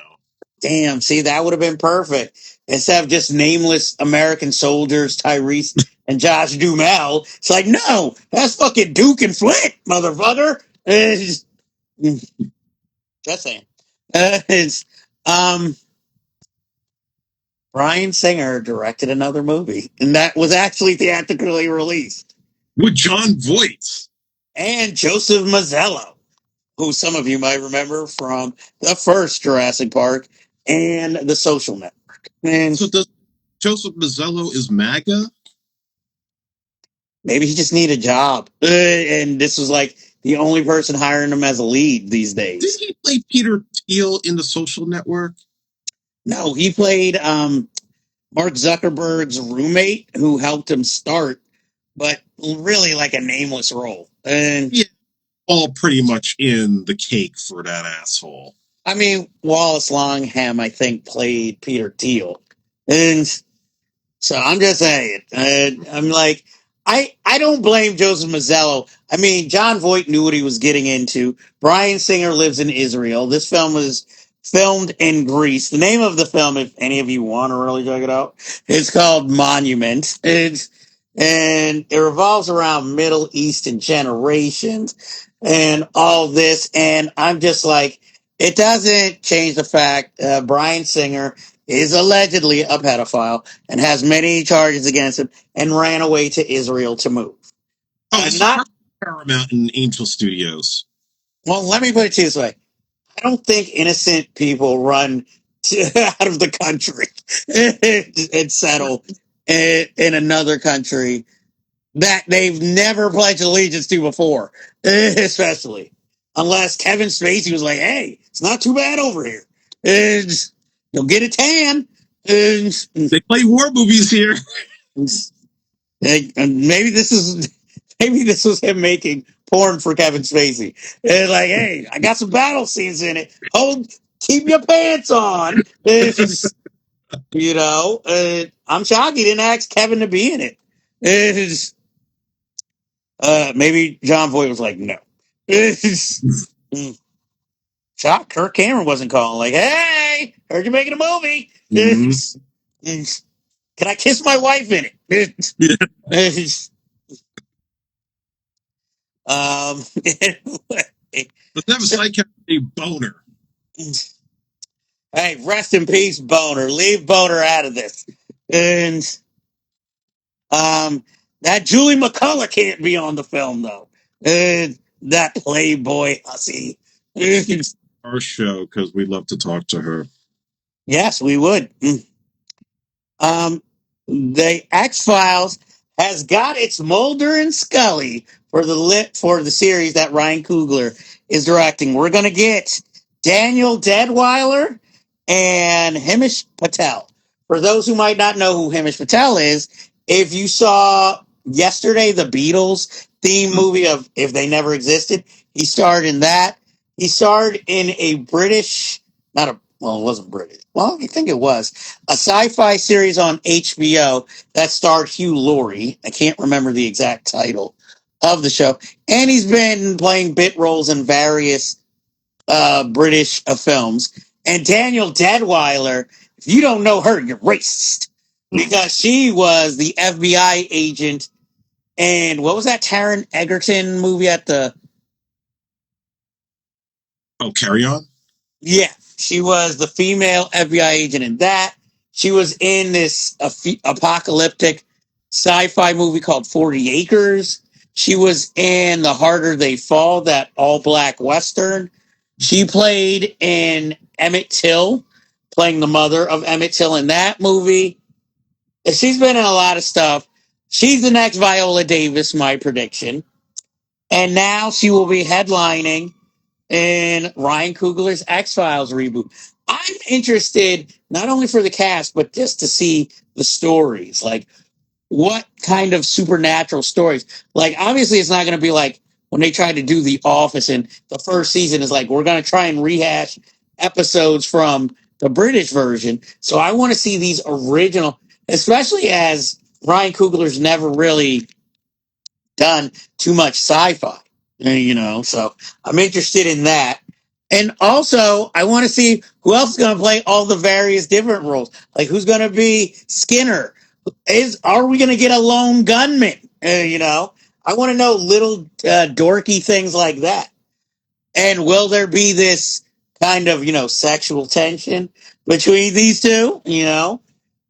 Damn, see, that would have been perfect. Instead of just nameless American soldiers, Tyrese and Josh Duhamel, it's like, no, that's fucking Duke and Flint, motherfucker. Just saying. It's, Bryan Singer directed another movie, and that was actually theatrically released. With Jon Voight. And Joseph Mazzello, who some of you might remember from the first Jurassic Park and The Social Network. And so does Joseph Mazzello is MAGA? Maybe he just needed a job. And this was like the only person hiring him as a lead these days. Did he play Peter Thiel in The Social Network? No, he played Mark Zuckerberg's roommate who helped him start, but really like a nameless role. And yeah, all pretty much in the cake for that asshole. I mean, Wallace Longham, I think, played Peter Thiel. And so I'm just saying, I'm like, I don't blame Joseph Mazzello. I mean, Jon Voight knew what he was getting into. Bryan Singer lives in Israel. This film was filmed in Greece. The name of the film, if any of you want to really check it out, is called Monument. And it revolves around Middle Eastern generations and all this. And I'm just like, it doesn't change the fact Bryan Singer is allegedly a pedophile and has many charges against him and ran away to Israel to move. Oh, not Paramount and Angel Studios. Well, let me put it to you this way. I don't think innocent people run out of the country and settle in another country that they've never pledged allegiance to before, especially unless Kevin Spacey was like, hey, it's not too bad over here. You'll get a tan. They play war movies here. Maybe this was him making porn for Kevin Spacey. And like, hey, I got some battle scenes in it. Keep your pants on. You know, I'm shocked he didn't ask Kevin to be in it. Maybe Jon Voight was like, no. Shocked Kirk Cameron wasn't calling. Like, hey, heard you're making a movie. Mm-hmm. Can I kiss my wife in it? Let's have a side character named Boner. Hey, rest in peace, Boner. Leave Boner out of this. And that Julie McCullough can't be on the film though. That Playboy hussy. Our show because we love to talk to her. Yes, we would. The X-Files has got its Mulder and Scully for the series that Ryan Coogler is directing. We're going to get Daniel Deadwyler and Himesh Patel. For those who might not know who Himesh Patel is, if you saw yesterday the Beatles theme movie of If They Never Existed, he starred in that. He starred in a British, not a well, it wasn't British. Well, I think it was a sci-fi series on HBO that starred Hugh Laurie. I can't remember the exact title of the show. And he's been playing bit roles in various British films. And Daniel Deadwyler, if you don't know her, you're racist. Because she was the FBI agent. And what was that Taron Egerton movie at the... Oh, Carry On? Yeah. She was the female FBI agent in that. She was in this apocalyptic sci-fi movie called 40 Acres. She was in The Harder They Fall, that all-black western. She played in Emmett Till, playing the mother of Emmett Till in that movie. She's been in a lot of stuff. She's the next Viola Davis, my prediction. And now she will be headlining in Ryan Coogler's X-Files reboot. I'm interested not only for the cast, but just to see the stories. Like, what kind of supernatural stories? Like, obviously, it's not going to be like when they tried to do The Office, and the first season is like, we're going to try and rehash episodes from the British version. So I want to see these original, especially as Ryan Coogler's never really done too much sci-fi, so I'm interested in that. And also, I want to see who else is going to play all the various different roles. Like, who's going to be Skinner? Are we going to get a lone gunman? I want to know little dorky things like that. And will there be this kind of sexual tension between these two?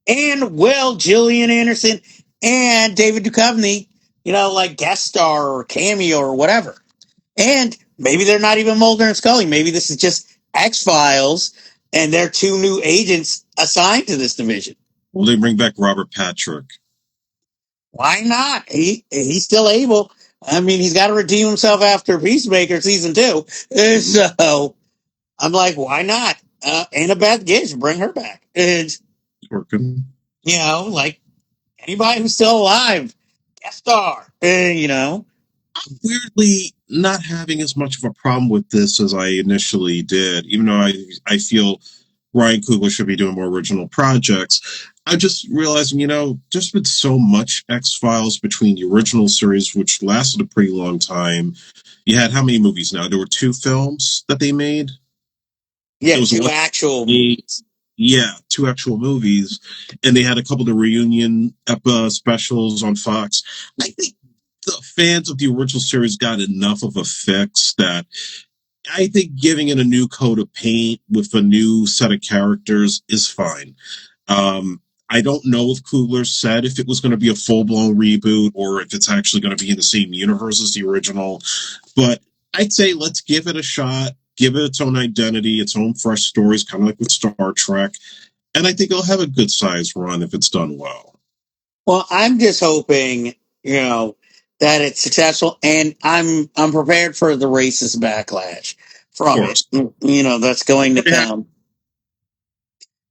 And will Gillian Anderson and David Duchovny, like guest star or cameo or whatever? And maybe they're not even Mulder and Scully. Maybe this is just X-Files and they're two new agents assigned to this division. Will they bring back Robert Patrick? Why not? He's still able. I mean, he's got to redeem himself after Peacemaker season 2. So I'm like, why not? Annabeth Gish, bring her back. And, Working. like anybody who's still alive, guest star. I'm weirdly not having as much of a problem with this as I initially did, even though I feel Ryan Coogler should be doing more original projects. I'm just realizing, there's been so much X-Files between the original series, which lasted a pretty long time. You had how many movies now? There were 2 films that they made? Yeah, 2 actual movies. Yeah, 2 actual movies. And they had a couple of reunion specials on Fox. I think the fans of the original series got enough of a fix that I think giving it a new coat of paint with a new set of characters is fine. I don't know if Coogler said if it was going to be a full-blown reboot or if it's actually going to be in the same universe as the original, but I'd say let's give it a shot, give it its own identity, its own fresh stories, kind of like with Star Trek, and I think it'll have a good size run if it's done well. Well, I'm just hoping, that it's successful, and I'm prepared for the racist backlash from it. That's going to come.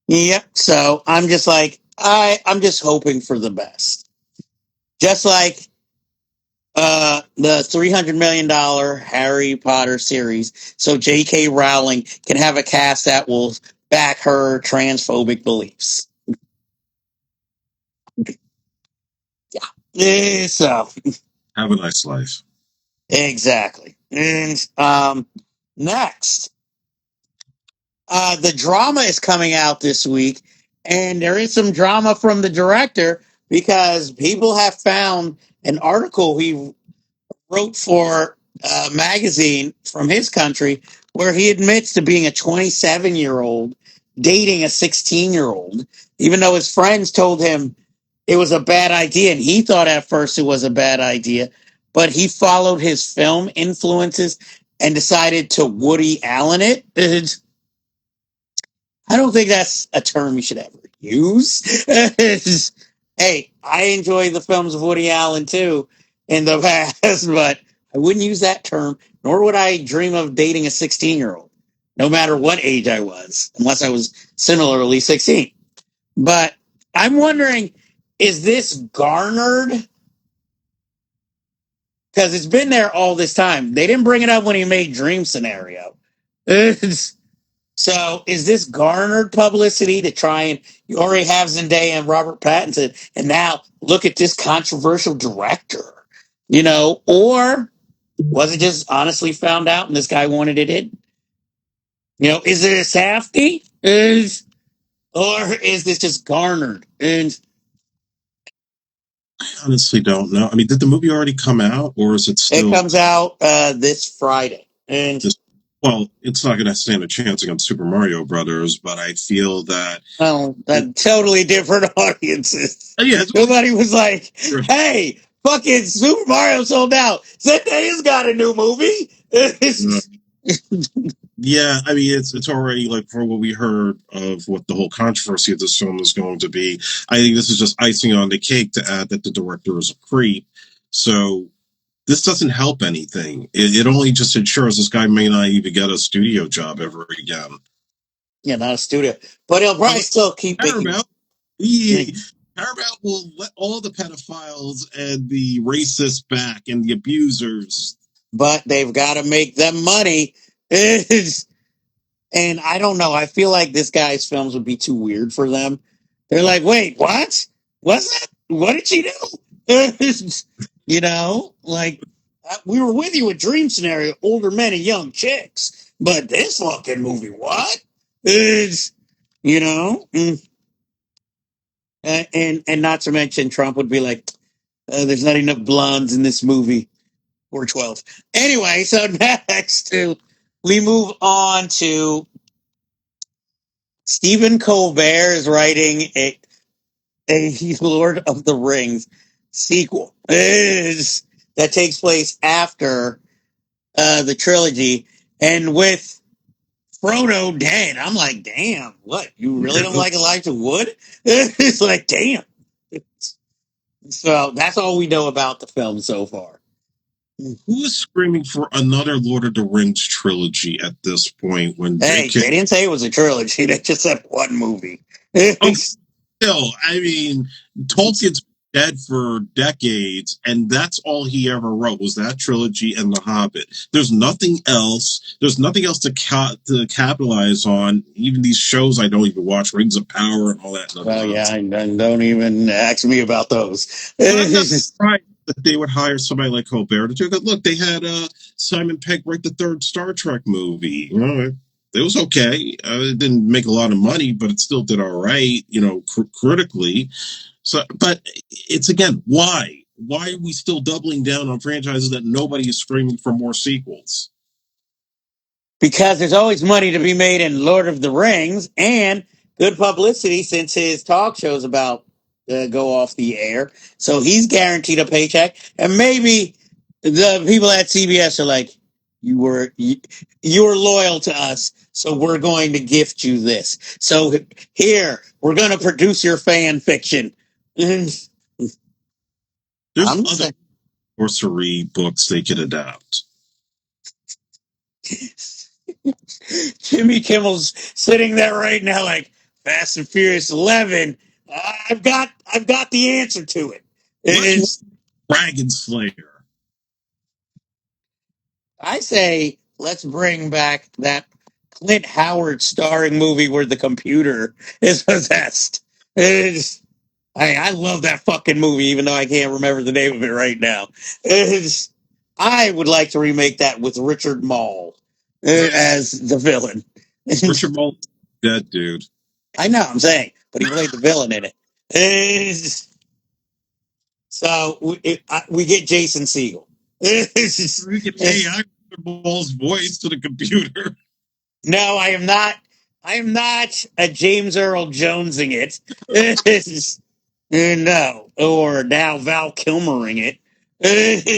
Yep. So I'm just like I'm just hoping for the best. Just like the $300 million Harry Potter series, so J.K. Rowling can have a cast that will back her transphobic beliefs. Yeah. So have a nice life. Exactly. And next, the drama is coming out this week, and there is some drama from the director because people have found an article he wrote for a magazine from his country where he admits to being a 27-year-old dating a 16-year-old, even though his friends told him it was a bad idea, and he thought at first it was a bad idea, but he followed his film influences and decided to Woody Allen it. I don't think that's a term you should ever use. Hey, I enjoy the films of Woody Allen too in the past, but I wouldn't use that term, nor would I dream of dating a 16-year-old, no matter what age I was, unless I was similarly 16. But I'm wondering, is this garnered? Because it's been there all this time. They didn't bring it up when he made Dream Scenario. So is this garnered publicity to try and you already have Zendaya and Robert Pattinson, and now look at this controversial director, or was it just honestly found out and this guy wanted it in? Is it a safety? Or is this just garnered? And I honestly don't know. I mean, did the movie already come out, or is it still? It comes out this Friday. And Well, it's not going to stand a chance against Super Mario Brothers, but I feel that Well, it, totally different audiences. yeah, Nobody was like, "Hey, fucking Super Mario sold out. Zendaya's got a new movie." yeah. I mean, it's already like for what we heard of what the whole controversy of this film is going to be. I think this is just icing on the cake to add that the director is a creep. So this doesn't help anything. It only just ensures this guy may not even get a studio job ever again. Yeah, not a studio, but he'll probably still keep making. Paramount, Paramount will let all the pedophiles and the racists back and the abusers. But they've got to make them money. And I don't know. I feel like this guy's films would be too weird for them. They're like, wait, what? What's that? What did she do? You know, like we were with you with Dream Scenario, older men and young chicks, but this fucking movie, what? It's, you know, and not to mention Trump would be like, there's not enough blondes in this movie. Or 12. Anyway, so next we move on to Stephen Colbert is writing a Lord of the Rings sequel that takes place after the trilogy, and with Frodo dead. I'm like, damn, what? You really don't like Elijah Wood? It's like, damn. So that's all we know about the film so far. Who is screaming for another Lord of the Rings trilogy at this point? When Hey, they didn't say it was a trilogy. They just said one movie. Still, I mean, Tolkien's dead for decades, and that's all he ever wrote was that trilogy and The Hobbit. There's nothing else. There's nothing else to capitalize on. Even these shows I don't even watch, Rings of Power and all that. Well, yeah, and don't even ask me about those. I'm not surprised that they would hire somebody like Colbert to do it. Look, they had Simon Pegg write the third Star Trek movie. You know, it was okay. It didn't make a lot of money, but it still did all right. You know, critically. So, but it's again, why? Why are we still doubling down on franchises that nobody is screaming for more sequels? Because there's always money to be made in Lord of the Rings and good publicity since his talk show's about to go off the air. So he's guaranteed a paycheck. And maybe the people at CBS are like, you were loyal to us, so we're going to gift you this. So here, we're going to produce your fan fiction. There's other sorcery books they could adapt. Jimmy Kimmel's sitting there right now, like Fast and Furious 11. I've got the answer to it. It's Dragon Slayer. I say let's bring back that Clint Howard starring movie where the computer is possessed. I love that fucking movie, even though I can't remember the name of it right now. I would like to remake that with Richard Mall as the villain. Richard Mall, dead dude. I know, I'm saying, but he played the villain in it. So we get Jason Segel. We get AI Mall's voice to the computer. No, I am not. I am not a James Earl Jonesing it. No, or now Val Kilmering it.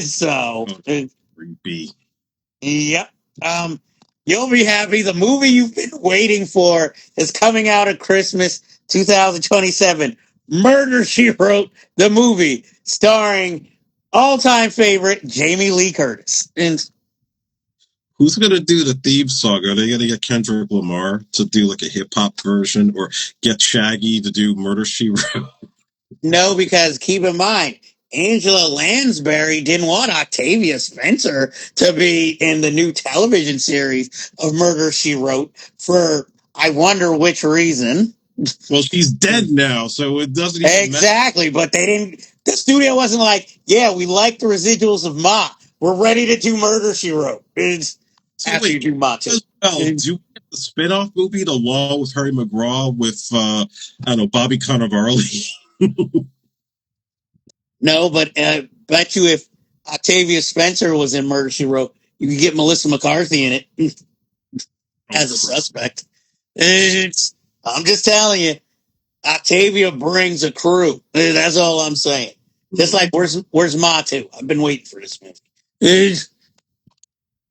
So creepy. Yep. You'll be happy. The movie you've been waiting for is coming out at Christmas 2027. Murder, She Wrote, the movie, starring all-time favorite Jamie Lee Curtis. And who's going to do the theme song? Are they going to get Kendrick Lamar to do like a hip hop version, or get Shaggy to do Murder, She Wrote? No, because keep in mind, Angela Lansbury didn't want Octavia Spencer to be in the new television series of Murder, She Wrote for I wonder which reason. Well, she's dead now, so it doesn't even exactly. But they didn't. The studio wasn't like, yeah, we like the residuals of Ma. We're ready to do Murder, She Wrote. It's after you do Ma too. Well, do we get the spin-off movie, The Law with Harry McGraw with I don't know, Bobby Cannavale? No, but bet you if Octavia Spencer was in Murder, She Wrote, you could get Melissa McCarthy in it. as a suspect. I'm just telling you, Octavia brings a crew. That's all I'm saying. Just like where's Matu? I've been waiting for this movie.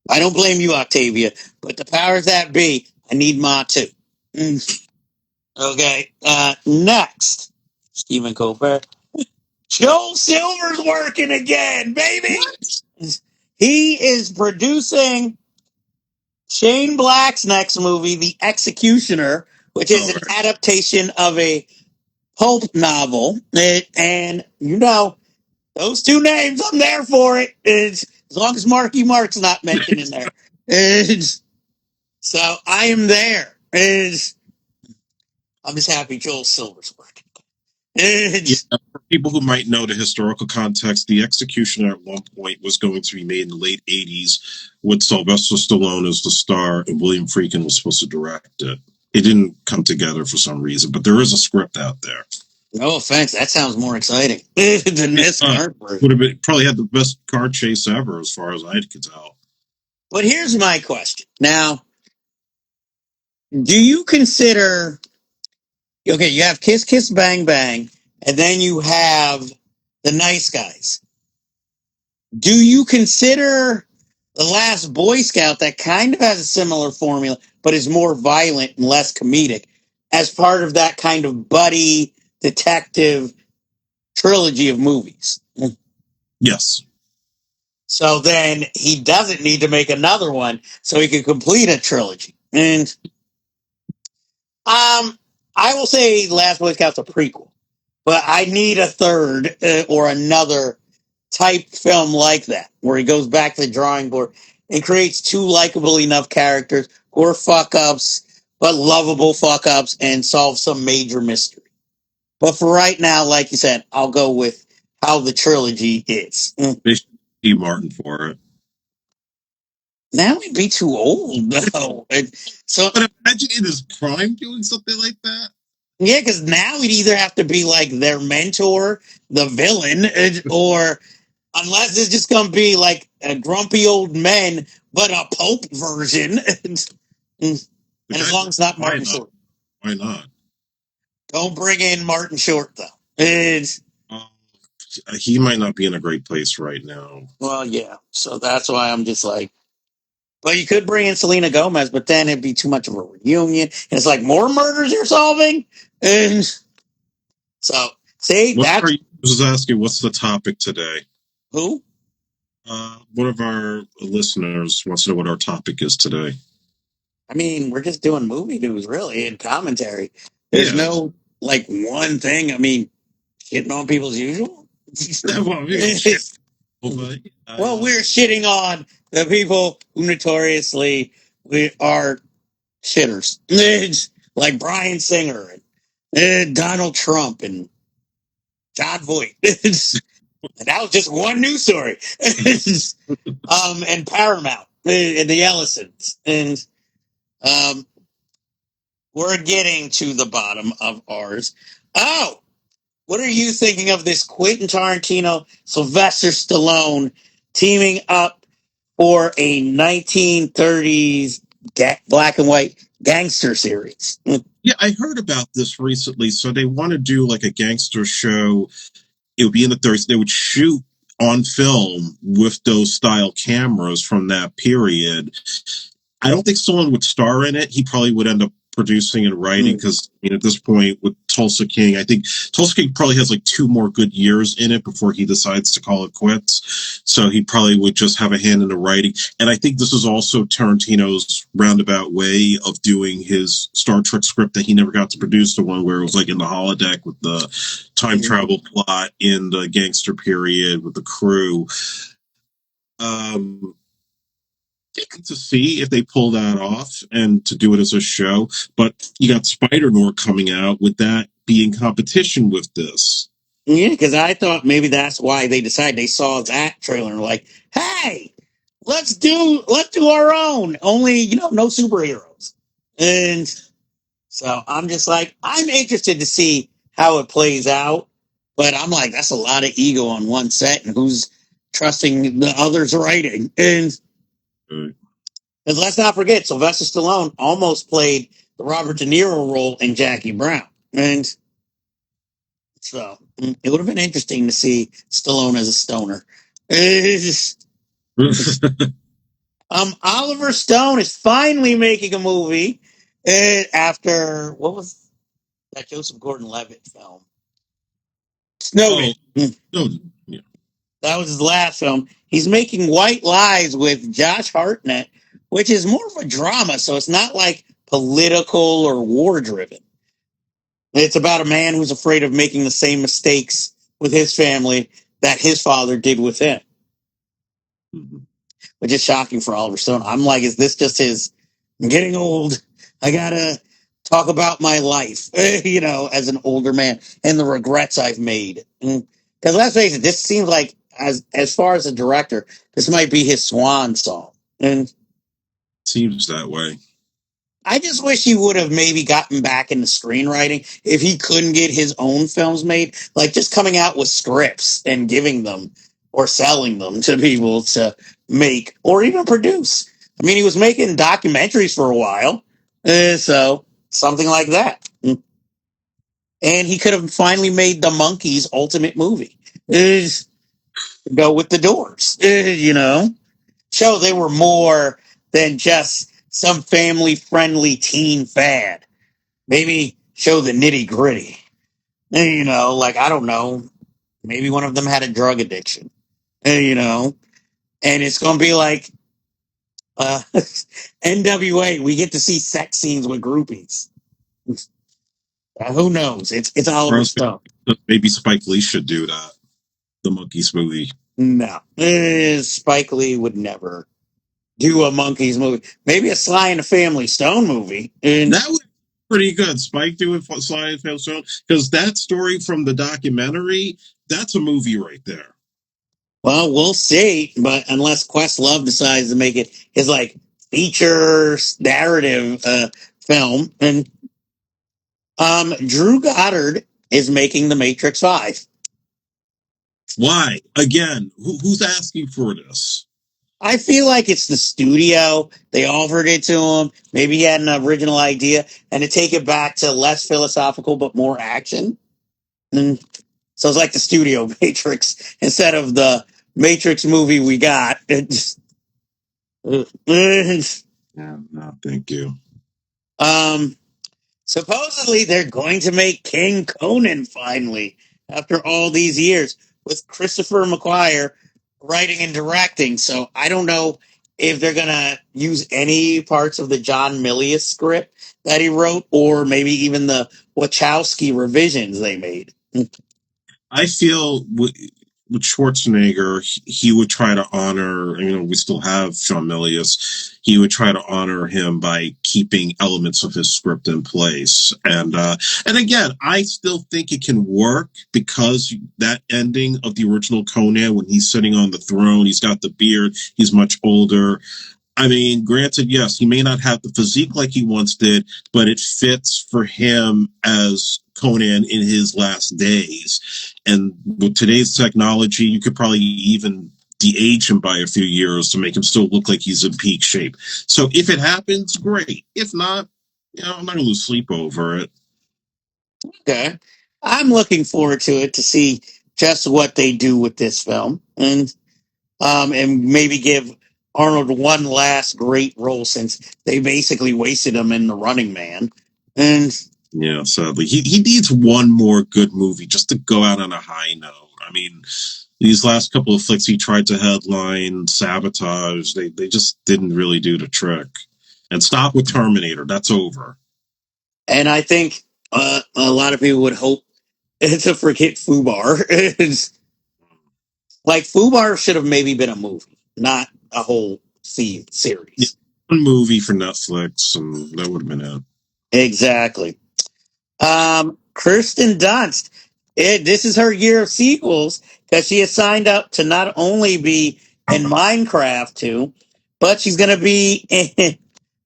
I don't blame you, Octavia, but the powers that be, I need Matu. Okay. Next, Stephen Colbert. Joel Silver's working again, baby. What? He is producing Shane Black's next movie, The Executioner, which is an adaptation of a pulp novel. And you know, those two names, I'm there for it. As long as Marky Mark's not mentioned in there. So I am there. I'm just happy Joel Silver's working. For people who might know the historical context, The Executioner at one point was going to be made in the late 80s with Sylvester Stallone as the star, and William Friedkin was supposed to direct it. It didn't come together for some reason, but there is a script out there. No offense, that sounds more exciting than this current version. Would have been, probably had the best car chase ever, as far as I could tell. But here's my question. Now, do you consider... Okay, you have Kiss Kiss Bang Bang, and then you have The Nice Guys. Do you consider The Last Boy Scout, that kind of has a similar formula, but is more violent and less comedic, as part of that kind of buddy detective trilogy of movies? Yes. So then he doesn't need to make another one so he can complete a trilogy. And I will say Last Boy Scout's a prequel, but I need a third or another type film like that, where he goes back to the drawing board and creates two likable enough characters who are fuck-ups, but lovable fuck-ups, and solve some major mystery. But for right now, like you said, I'll go with how the trilogy is. They should be Martin for it. Now he'd be too old, though. But imagine in his prime doing something like that. Yeah, because now he'd either have to be like their mentor, the villain, or unless it's just going to be like a grumpy old men, but a pulp version. And as long as it's not Martin Short. Why not? Don't bring in Martin Short, though. He might not be in a great place right now. Well, yeah. So that's why I'm just like... But you could bring in Selena Gomez, but then it'd be too much of a reunion. And it's like, more murders you're solving? And so, see, that's... I was asking, what's the topic today? Who? One of our listeners wants to know what our topic is today. I mean, we're just doing movie news, really, and commentary. There's no, like, one thing. I mean, shitting on people as usual. Well, we're shitting on the people who notoriously are shitters. Like Bryan Singer and Donald Trump and John Voight. And that was just one news story. And Paramount and the Ellisons. And we're getting to the bottom of ours. Oh, what are you thinking of this Quentin Tarantino, Sylvester Stallone teaming up for a 1930s black and white gangster series? Yeah, I heard about this recently. So they want to do like a gangster show. It would be in the 30s. They would shoot on film with those style cameras from that period. I don't think someone would star in it. He probably would end up producing and writing because at this point with Tulsa King, I think Tulsa King probably has like 2 more good years in it before he decides to call it quits. So he probably would just have a hand in the writing. And I think this is also Tarantino's roundabout way of doing his Star Trek script that he never got to produce, the one where it was like in the holodeck with the time travel plot in the gangster period with the crew. To see if they pull that off and to do it as a show, but you got Spider-Noir coming out with that being competition with this. Yeah, because I thought maybe that's why they decided. They saw that trailer and were like, "Hey, let's do our own. Only no superheroes." And so I'm just like, I'm interested to see how it plays out, but I'm like, that's a lot of ego on one set, and who's trusting the other's writing? And Because let's not forget, Sylvester Stallone almost played the Robert De Niro role in Jackie Brown. And so it would have been interesting to see Stallone as a stoner. Oliver Stone is finally making a movie after, what was that Joseph Gordon-Levitt film? Snowden. No, yeah. That was his last film. He's making White Lies with Josh Hartnett, which is more of a drama, so it's not like political or war driven. It's about a man who's afraid of making the same mistakes with his family that his father did with him, which is shocking for Oliver Stone. I'm like, is this just his? I'm getting old. I gotta talk about my life, as an older man and the regrets I've made. Because let's face it, this seems like, as far as a director, this might be his swan song. And Seems that way. I just wish he would have maybe gotten back into screenwriting if he couldn't get his own films made, like just coming out with scripts and giving them or selling them to people to make or even produce. I mean, he was making documentaries for a while, so something like that. And he could have finally made the Monkees' ultimate movie. Go with the Doors, show they were more than just some family friendly teen fad. Maybe show the nitty gritty. Like, I don't know, maybe one of them had a drug addiction, and it's going to be like NWA. We get to see sex scenes with groupies. Who knows? It's Oliver Stone. Maybe Spike Lee should do that. The Monkees movie. No, Spike Lee would never do a Monkees movie. Maybe a Sly and the Family Stone movie. That would be pretty good. Spike doing Sly and Family Stone, because that story from the documentary, that's a movie right there. Well, we'll see, but unless Questlove decides to make it his like feature narrative film, and Drew Goddard is making The Matrix 5. Why? Again, who's asking for this? I feel like it's the studio. They offered it to him. Maybe he had an original idea, and to take it back to less philosophical but more action. And so it's like the studio Matrix instead of the Matrix movie we got. Yeah, no, thank you. Supposedly they're going to make King Conan finally after all these years with Christopher McQuarrie writing and directing. So I don't know if they're going to use any parts of the John Milius script that he wrote, or maybe even the Wachowski revisions they made. I feel with Schwarzenegger, he would try to honor, we still have Sean Milius. He would try to honor him by keeping elements of his script in place. And again, I still think it can work, because that ending of the original Conan, when he's sitting on the throne, he's got the beard, he's much older. I mean, granted, yes, he may not have the physique like he once did, but it fits for him as Conan in his last days. And with today's technology, you could probably even de-age him by a few years to make him still look like he's in peak shape. So if it happens, great. If not, I'm not going to lose sleep over it. Okay. I'm looking forward to it to see just what they do with this film, and maybe give Arnold one last great role, since they basically wasted him in The Running Man. And yeah, sadly, he needs one more good movie just to go out on a high note. I mean, these last couple of flicks he tried to headline, Sabotage, they just didn't really do the trick. And stop with Terminator. That's over. And I think a lot of people would hope to forget Fubar. Like, Fubar should have maybe been a movie, not a whole series. Yeah, one movie for Netflix, and that would have been it. Exactly. Kirsten Dunst. This is her year of sequels, because she has signed up to not only be in Minecraft 2, but she's going to be in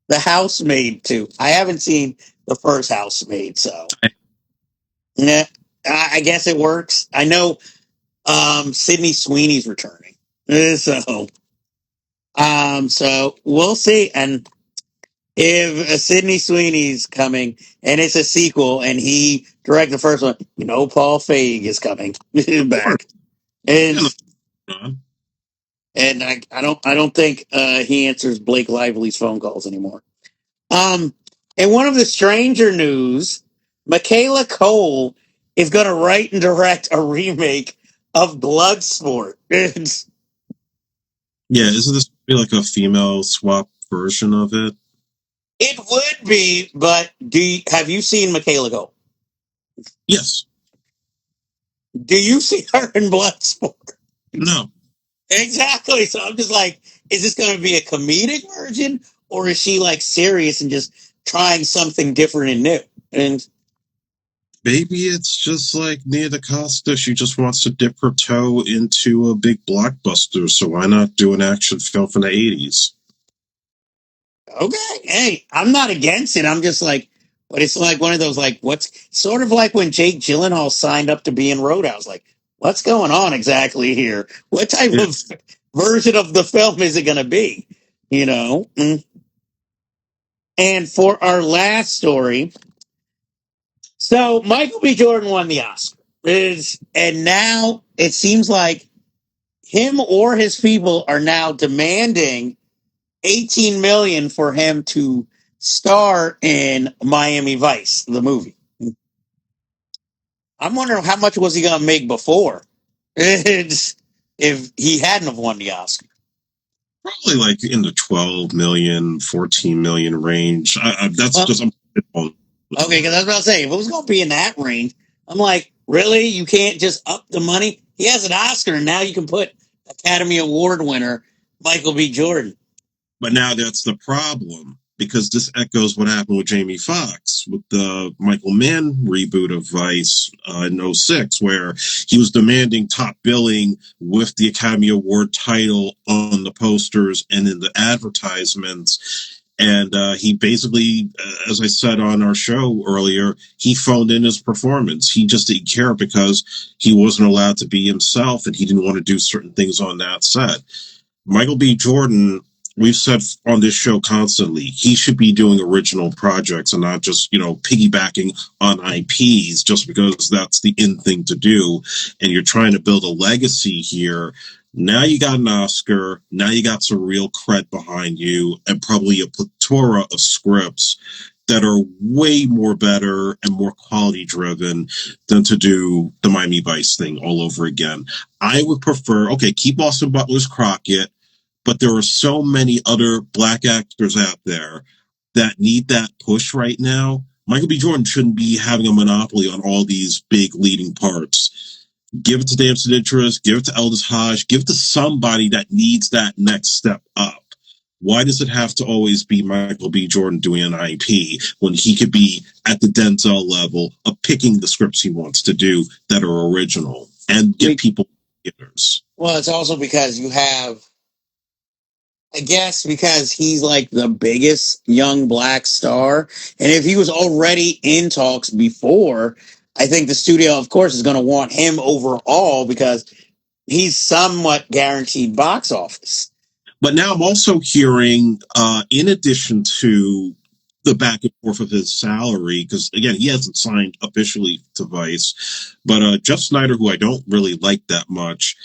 The Housemaid 2. I haven't seen the first Housemaid, so yeah, I guess it works. I know Sydney Sweeney's returning, so So we'll see. And if Sydney Sweeney's coming and it's a sequel and he directed the first one, Paul Feig is coming back. Yeah, And no, I don't think he answers Blake Lively's phone calls anymore. Um, in one of the stranger news, Michaela Cole is going to write and direct a remake of Bloodsport. yeah, isn't this be like a female swap version of it? It would be, but have you seen Michaela Cole? Yes. Do you see her in Bloodsport? No. Exactly. So I'm just like, is this going to be a comedic version, or is she like serious and just trying something different and new? And Maybe it's just like Nia DaCosta. She just wants to dip her toe into a big blockbuster. So why not do an action film from the 80s? okay, hey, I'm not against it. I'm just like, but it's like one of those like, what's sort of like when Jake Gyllenhaal signed up to be in Roadhouse. Like, what's going on exactly here? What type Yeah. of version of the film is it going to be? And for our last story, so Michael B. Jordan won the Oscar. And now it seems like him or his people are now demanding 18 million for him to star in Miami Vice, the movie. I'm wondering how much was he going to make before if he hadn't have won the Oscar. Probably like in the 12 million, 14 million range. That's Well, just, okay, because I was about to say, if it was going to be in that range, I'm like, really? You can't just up the money? He has an Oscar, and now you can put Academy Award winner Michael B. Jordan. but now that's the problem because this echoes what happened with Jamie Foxx with the Michael Mann reboot of Vice in '06, where he was demanding top billing with the Academy Award title on the posters and in the advertisements. And he basically, as I said on our show earlier, he phoned in his performance. He just didn't care because he wasn't allowed to be himself and he didn't want to do certain things on that set. Michael B. Jordan, we've said on this show constantly, he should be doing original projects and not just, piggybacking on IPs just because that's the in thing to do. And you're trying to build a legacy here. Now you got an Oscar. Now you got some real cred behind you and probably a plethora of scripts that are way more better and more quality driven than to do the Miami Vice thing all over again. I would prefer, okay, keep Austin Butler's Crockett, but there are so many other black actors out there that need that push right now. Michael B. Jordan shouldn't be having a monopoly on all these big leading parts. Give it to Damson Idris, give it to Aldous Hodge, give it to somebody that needs that next step up. Why does it have to always be Michael B. Jordan doing an IP when he could be at the Denzel level of picking the scripts he wants to do that are original and get people theaters? Well, it's also because you have, I guess, because he's like the biggest young black star. And if he was already in talks before, I think the studio, of course, is going to want him overall because he's somewhat guaranteed box office. But now I'm also hearing, in addition to the back and forth of his salary, because again, he hasn't signed officially to Vice, but Jeff Snyder, who I don't really like that much,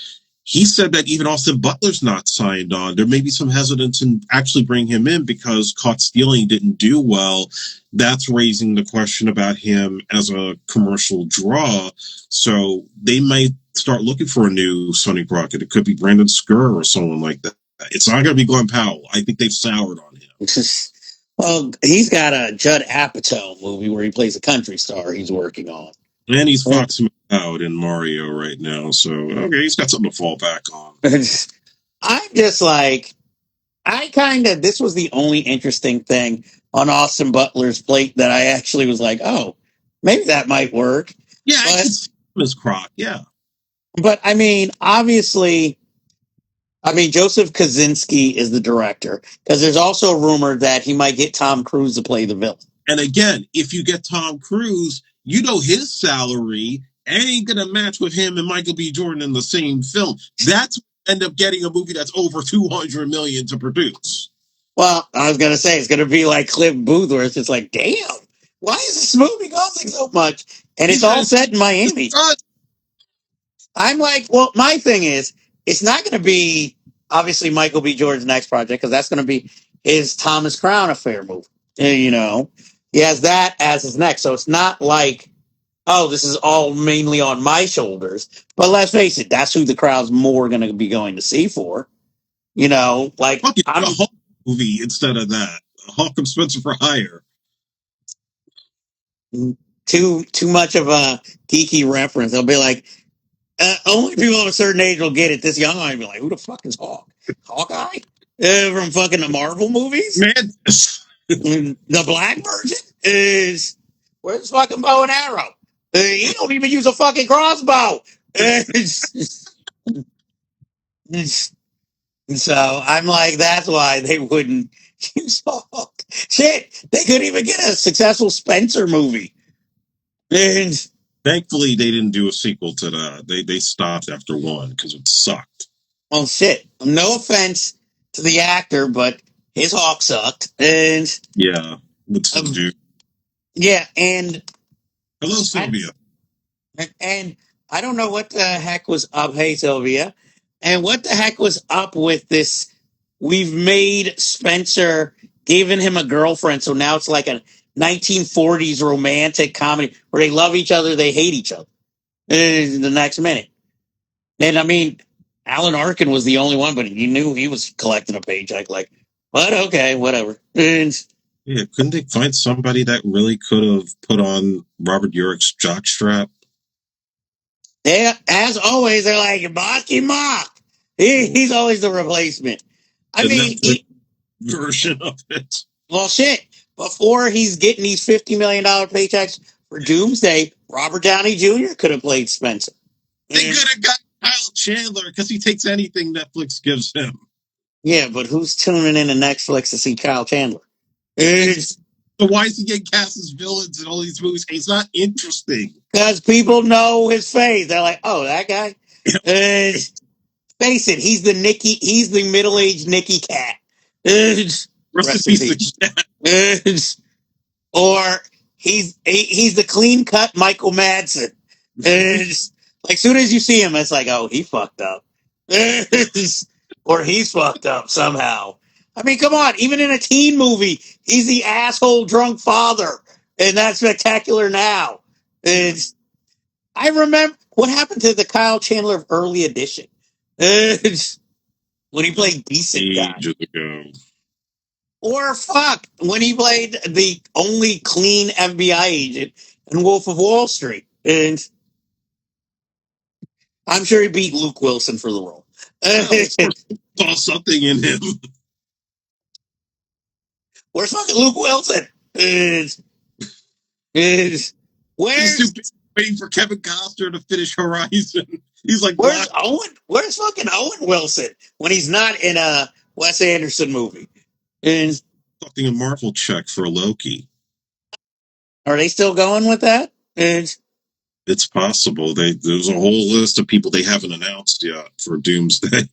he said that even Austin Butler's not signed on. There may be some hesitance in actually bringing him in because Caught Stealing didn't do well. That's raising the question about him as a commercial draw. So they might start looking for a new Sonny Brockett. It could be Brandon Skur or someone like that. It's not going to be Glenn Powell. I think they've soured on him. Well, he's got a Judd Apatow movie where he plays a country star he's working on. And he's Fox out in Mario right now. So, okay, he's got something to fall back on. I'm just like, this was the only interesting thing on Austin Butler's plate that I actually was like, oh, maybe that might work. Yeah, I could see him as Croc, yeah. But I mean, obviously, Joseph Kosinski is the director because there's also a rumor that he might get Tom Cruise to play the villain. And again, if you get Tom Cruise, his salary ain't going to match with him and Michael B. Jordan in the same film. That's end up getting a movie that's over 200 million to produce. Well, I was gonna say it's gonna be like Cliff Booth, where it's just like, damn, why is this movie costing so much? And He's it's got all his set in Miami. son. I'm like, well, my thing is, it's not gonna be obviously Michael B. Jordan's next project because that's gonna be his Thomas Crown Affair movie. You know, he has that as his next, so it's not like, oh, this is all mainly on my shoulders. But let's face it, that's who the crowd's more gonna be going to see for. You know, like Fucking a I'm Hulk movie instead of that. Hulk and Spencer for Hire. too much of a geeky reference. They'll be like, only people of a certain age will get it. This young guy will be like, who the fuck is Hawk? Hawkeye? From fucking the Marvel movies? Man, The black version is where's fucking bow and arrow? He don't even use a fucking crossbow. So I'm like, that's why they wouldn't use Hawk. Shit, they couldn't even get a successful Spencer movie. And thankfully they didn't do a sequel to that. They stopped after one because it sucked. well, shit. No offense to the actor, but his Hawk sucked. And Yeah, with some um, dude. yeah, and Hello, I Sylvia. and I don't know what the heck was up. Hey, Sylvia, and what the heck was up with this? We've made Spencer giving him a girlfriend, so now it's like a 1940s romantic comedy where they love each other, they hate each other. The next minute, and I mean, Alan Arkin was the only one, but you knew he was collecting a paycheck. Like, but okay, whatever. And Yeah, couldn't they find somebody that really could have put on Robert Urick's jockstrap? they, as always, they're like Marky Mark. He's always the replacement. I The mean, Netflix version of it. well, shit. Before he's getting these $50 million paychecks for Doomsday, Robert Downey Jr. could have played Spencer. They And, could have got Kyle Chandler because he takes anything Netflix gives him. yeah, but who's tuning in to Netflix to see Kyle Chandler? It's So why is he getting cast as villains in all these movies? He's not interesting. because people know his face. They're like, oh, that guy. Uh, face it, he's the middle-aged Nicky Cat. Rest in Rest in peace. peace. Or he's the clean-cut Michael Madsen. Like, soon as you see him, it's like, oh, he fucked up. Or he's fucked up somehow. I mean, come on, even in a teen movie, he's the asshole drunk father. And that's Spectacular Now. It's, I remember what happened to the Kyle Chandler of Early Edition. When he played decent guy. Ages ago. Or fuck, when he played the only clean FBI agent in Wolf of Wall Street. And I'm sure he beat Luke Wilson for the role. Saw something in him. Where's fucking Luke Wilson? Is He's waiting for Kevin Costner to finish Horizon. He's like, where's Owen? Where's fucking Owen Wilson when he's not in a Wes Anderson movie? And fucking a Marvel check for Loki. are they still going with that? And It's possible. There's a whole list of people they haven't announced yet for Doomsday.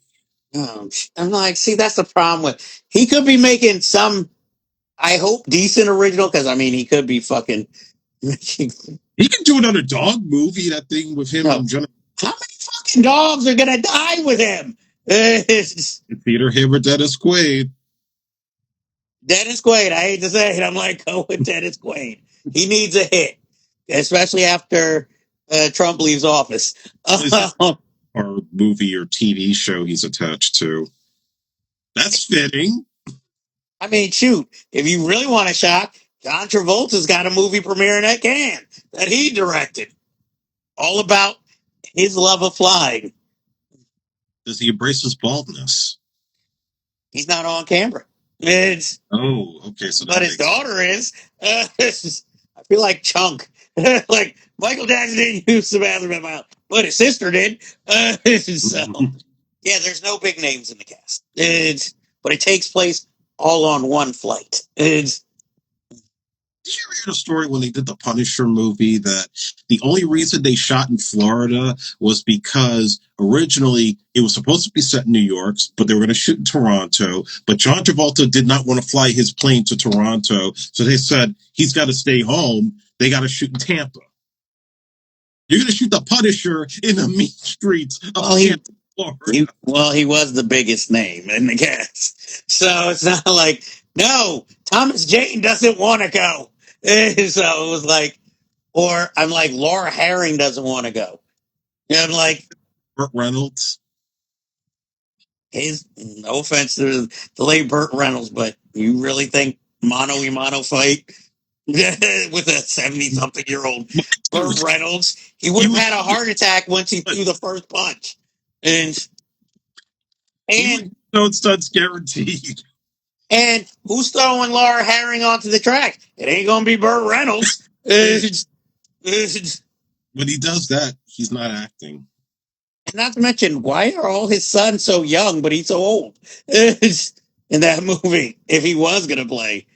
I'm like, see, that's the problem with he could be making some, I hope, decent original because I mean he could be fucking. He can do another dog movie. That thing with him No. and Jennifer. How many fucking dogs are gonna die with him? Peter Haber, Dennis Quaid. Dennis Quaid. I hate to say it, I'm like, go with Dennis Quaid. He needs a hit, especially after Trump leaves office. Or movie or TV show he's attached to. That's fitting. I mean, shoot, if you really want to shock, John Travolta's got a movie premiering at Cannes that he directed, all about his love of flying. Does he embrace his baldness? He's not on camera. It's okay. So but his daughter is. I feel like Chunk. Like Michael Jackson didn't use the bathroom in my house, but his sister did. So yeah, there's no big names in the cast. But it takes place all on one flight. Did you ever hear the story when they did the Punisher movie that the only reason they shot in Florida was because originally it was supposed to be set in New York, but they were going to shoot in Toronto. But John Travolta did not want to fly his plane to Toronto, so they said he's got to stay home. They got to shoot in Tampa. You're going to shoot the Punisher in the mean streets of Tampa, Florida. He was the biggest name in the cast, so it's not like no, Thomas Jane doesn't want to go. So it was like, or I'm like Laura Herring doesn't want to go. And I'm like Burt Reynolds. his no offense to the late Burt Reynolds, but you really think mano a mano fight with a 70-something-year-old Burt Reynolds? He would have had a heart attack once he threw the first punch. And Stone Stunts guaranteed. And who's throwing Laura Herring onto the track? It ain't gonna be Burt Reynolds. When he does that, he's not acting. And not to mention, why are all his sons so young, but he's so old in that movie? If he was gonna play,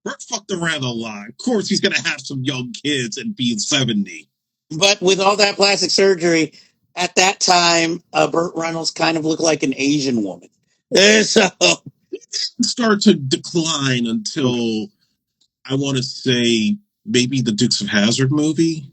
Burt fucked around a lot. Of course, he's gonna have some young kids and be 70. But with all that plastic surgery, at that time, Burt Reynolds kind of looked like an Asian woman. So start to decline until I want to say maybe the Dukes of Hazzard movie.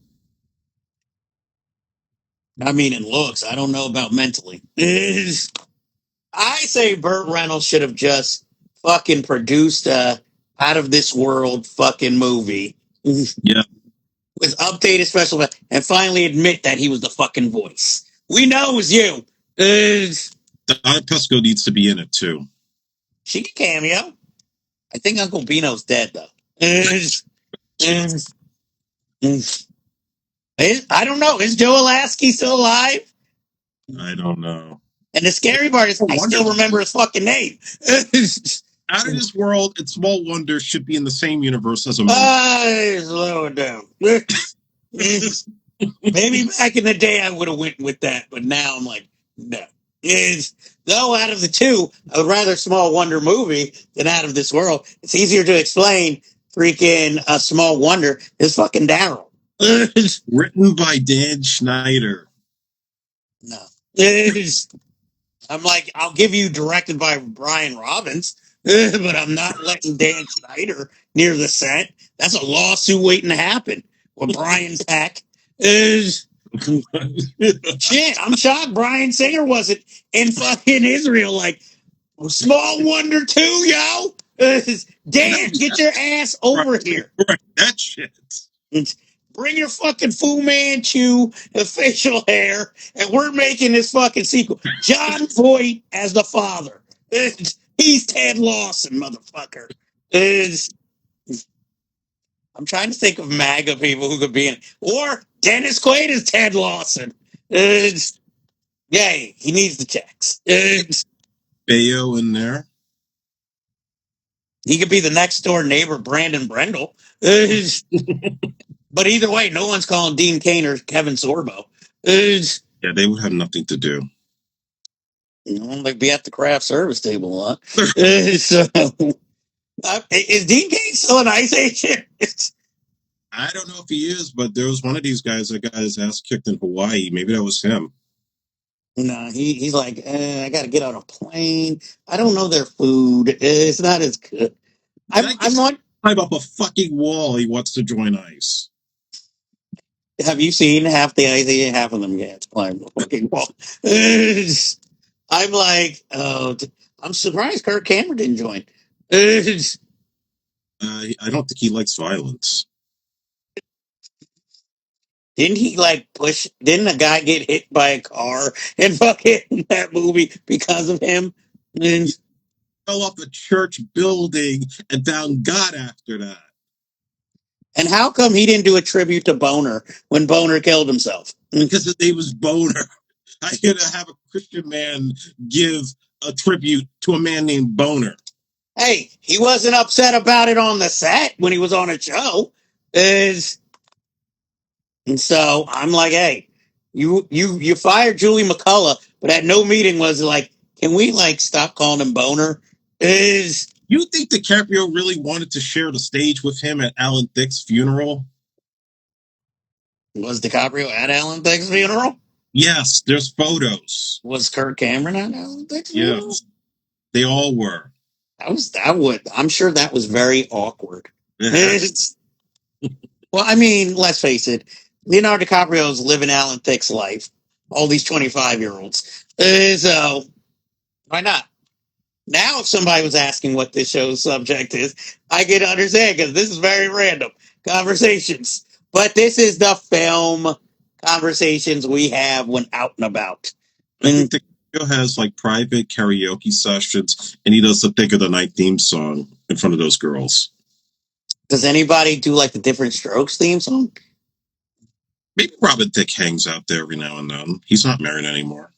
I mean, in looks, I don't know about mentally. I say Burt Reynolds should have just fucking produced a out of this world fucking movie. Yeah. With updated special effects and finally admit that he was the fucking voice. We know it was you. Donna Pesco needs to be in it too. She can cameo. I think Uncle Bino's dead though. I don't know. Is Joe Lasky still alive? I don't know. And the scary part is I still remember his fucking name. Out of This World and Small Wonder should be in the same universe as a movie. Slow it down. Maybe back in the day I would have went with that, but now I'm like, no. Though out of the two, I would rather Small Wonder movie than Out of This World. It's easier to explain freaking Small Wonder is fucking Daryl. Written by Dan Schneider. No. I'm like, I'll give you directed by Brian Robbins, but I'm not letting Dan Schneider near the set. That's a lawsuit waiting to happen with Brian Peck. Shit, I'm shocked Brian Singer wasn't in fucking Israel. Like, Small Wonder 2, yo. Dan, get your ass over here. Right, that shit. Bring your fucking Fu Manchu facial hair, and we're making this fucking sequel. John Voight as the father. He's Ted Lawson, motherfucker. I'm trying to think of MAGA people who could be in it. Or Dennis Quaid is Ted Lawson. Yay, he needs the checks. Bayo in there. He could be the next door neighbor, Brandon Brendel. But either way, no one's calling Dean Cain or Kevin Sorbo. Yeah, they would have nothing to do. You know, they'd be at the craft service table a lot. Is Dean Cain still an Ice Agent? I don't know if he is, but there was one of these guys that got his ass kicked in Hawaii. Maybe that was him. No, he's like, I got to get on a plane. I don't know their food. It's not as good. I'm not. Climb up a fucking wall. He wants to join ICE. Have you seen half the ICE? Half of them get to climb the fucking wall. I'm like, oh, I'm surprised Kirk Cameron didn't join. I don't think he likes violence. Didn't he like push? Didn't a guy get hit by a car in fucking that movie because of him? Fell off a church building and found God after that. And how come he didn't do a tribute to Boner when Boner killed himself? Because his name was Boner. I gotta have a Christian man give a tribute to a man named Boner. Hey, he wasn't upset about it on the set when he was on a show. And so I'm like, hey, you fired Julie McCullough, but at no meeting was like, can we like stop calling him Boner? You think DiCaprio really wanted to share the stage with him at Alan Thicke's funeral? Was DiCaprio at Alan Thicke's funeral? Yes, there's photos. Was Kirk Cameron at Alan Thicke's funeral? Yes, they all were. I'm sure that was very awkward. Well, I mean, let's face it, Leonardo DiCaprio's living Alan Thicke's life. All these 25-year-olds. So why not? Now, if somebody was asking what this show's subject is, I can understand because this is very random conversations. But this is the film conversations we have when out and about. I think DiCaprio has like private karaoke sessions, and he does the Thick of the Night theme song in front of those girls. Does anybody do like the Different Strokes theme song? Maybe Robin Thicke hangs out there every now and then. He's not married anymore.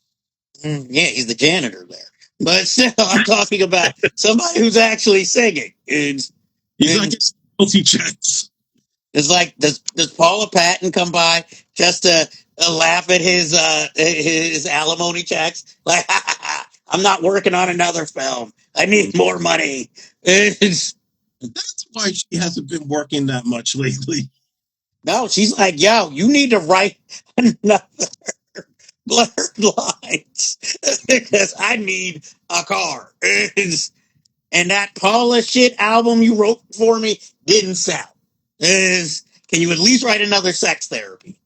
Yeah, he's the janitor there. But still, I'm talking about somebody who's actually singing. He's not getting royalty checks. It's like, does Paula Patton come by just to laugh at his alimony checks? Like, I'm not working on another film. I need more money. That's why she hasn't been working that much lately. No, she's like, yo, you need to write another Blurred Lines because I need a car. And that Paula shit album you wrote for me didn't sell. Can you at least write another Sex Therapy?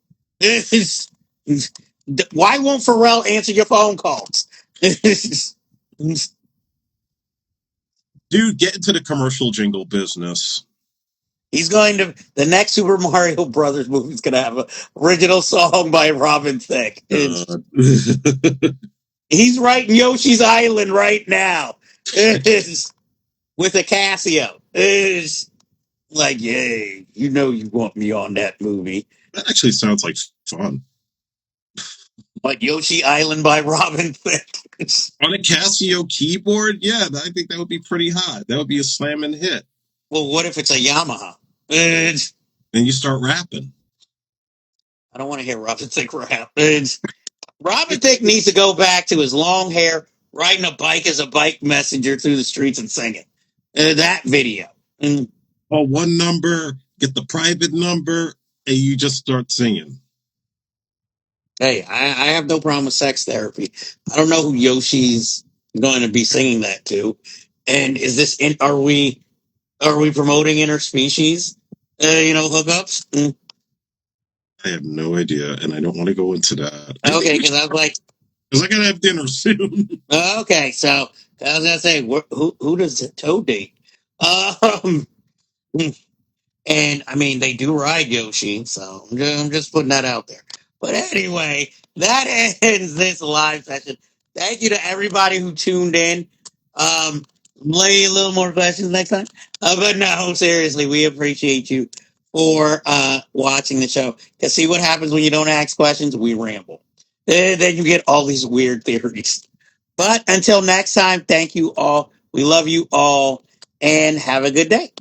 Why won't Pharrell answer your phone calls? Dude, get into the commercial jingle business. He's going to the next Super Mario Brothers movie is going to have an original song by Robin Thicke. He's writing Yoshi's Island right now with a Casio. Like, yay, you know you want me on that movie. That actually sounds like fun. Like Yoshi Island by Robin Thicke. On a Casio keyboard? Yeah, I think that would be pretty hot. That would be a slamming hit. Well, what if it's a Yamaha? Then you start rapping. I don't want to hear Robin Thicke rap. Robin Thicke needs to go back to his long hair, riding a bike as a bike messenger through the streets and singing. That video. Call one number, get the private number, and you just start singing. Hey, I have no problem with Sex Therapy. I don't know who Yoshi's going to be singing that to. And is this are we promoting interspecies hookups? I have no idea, and I don't want to go into that. Okay, because I was like, because I gotta have dinner soon. Okay, so I was gonna say, who does Toad date? And I mean, they do ride Yoshi, so I'm just putting that out there. But anyway, that ends this live session. Thank you to everybody who tuned in. Lay a little more questions next time. But no, seriously, we appreciate you for watching the show. Because see what happens when you don't ask questions? We ramble. Then you get all these weird theories. But until next time, thank you all. We love you all, and have a good day.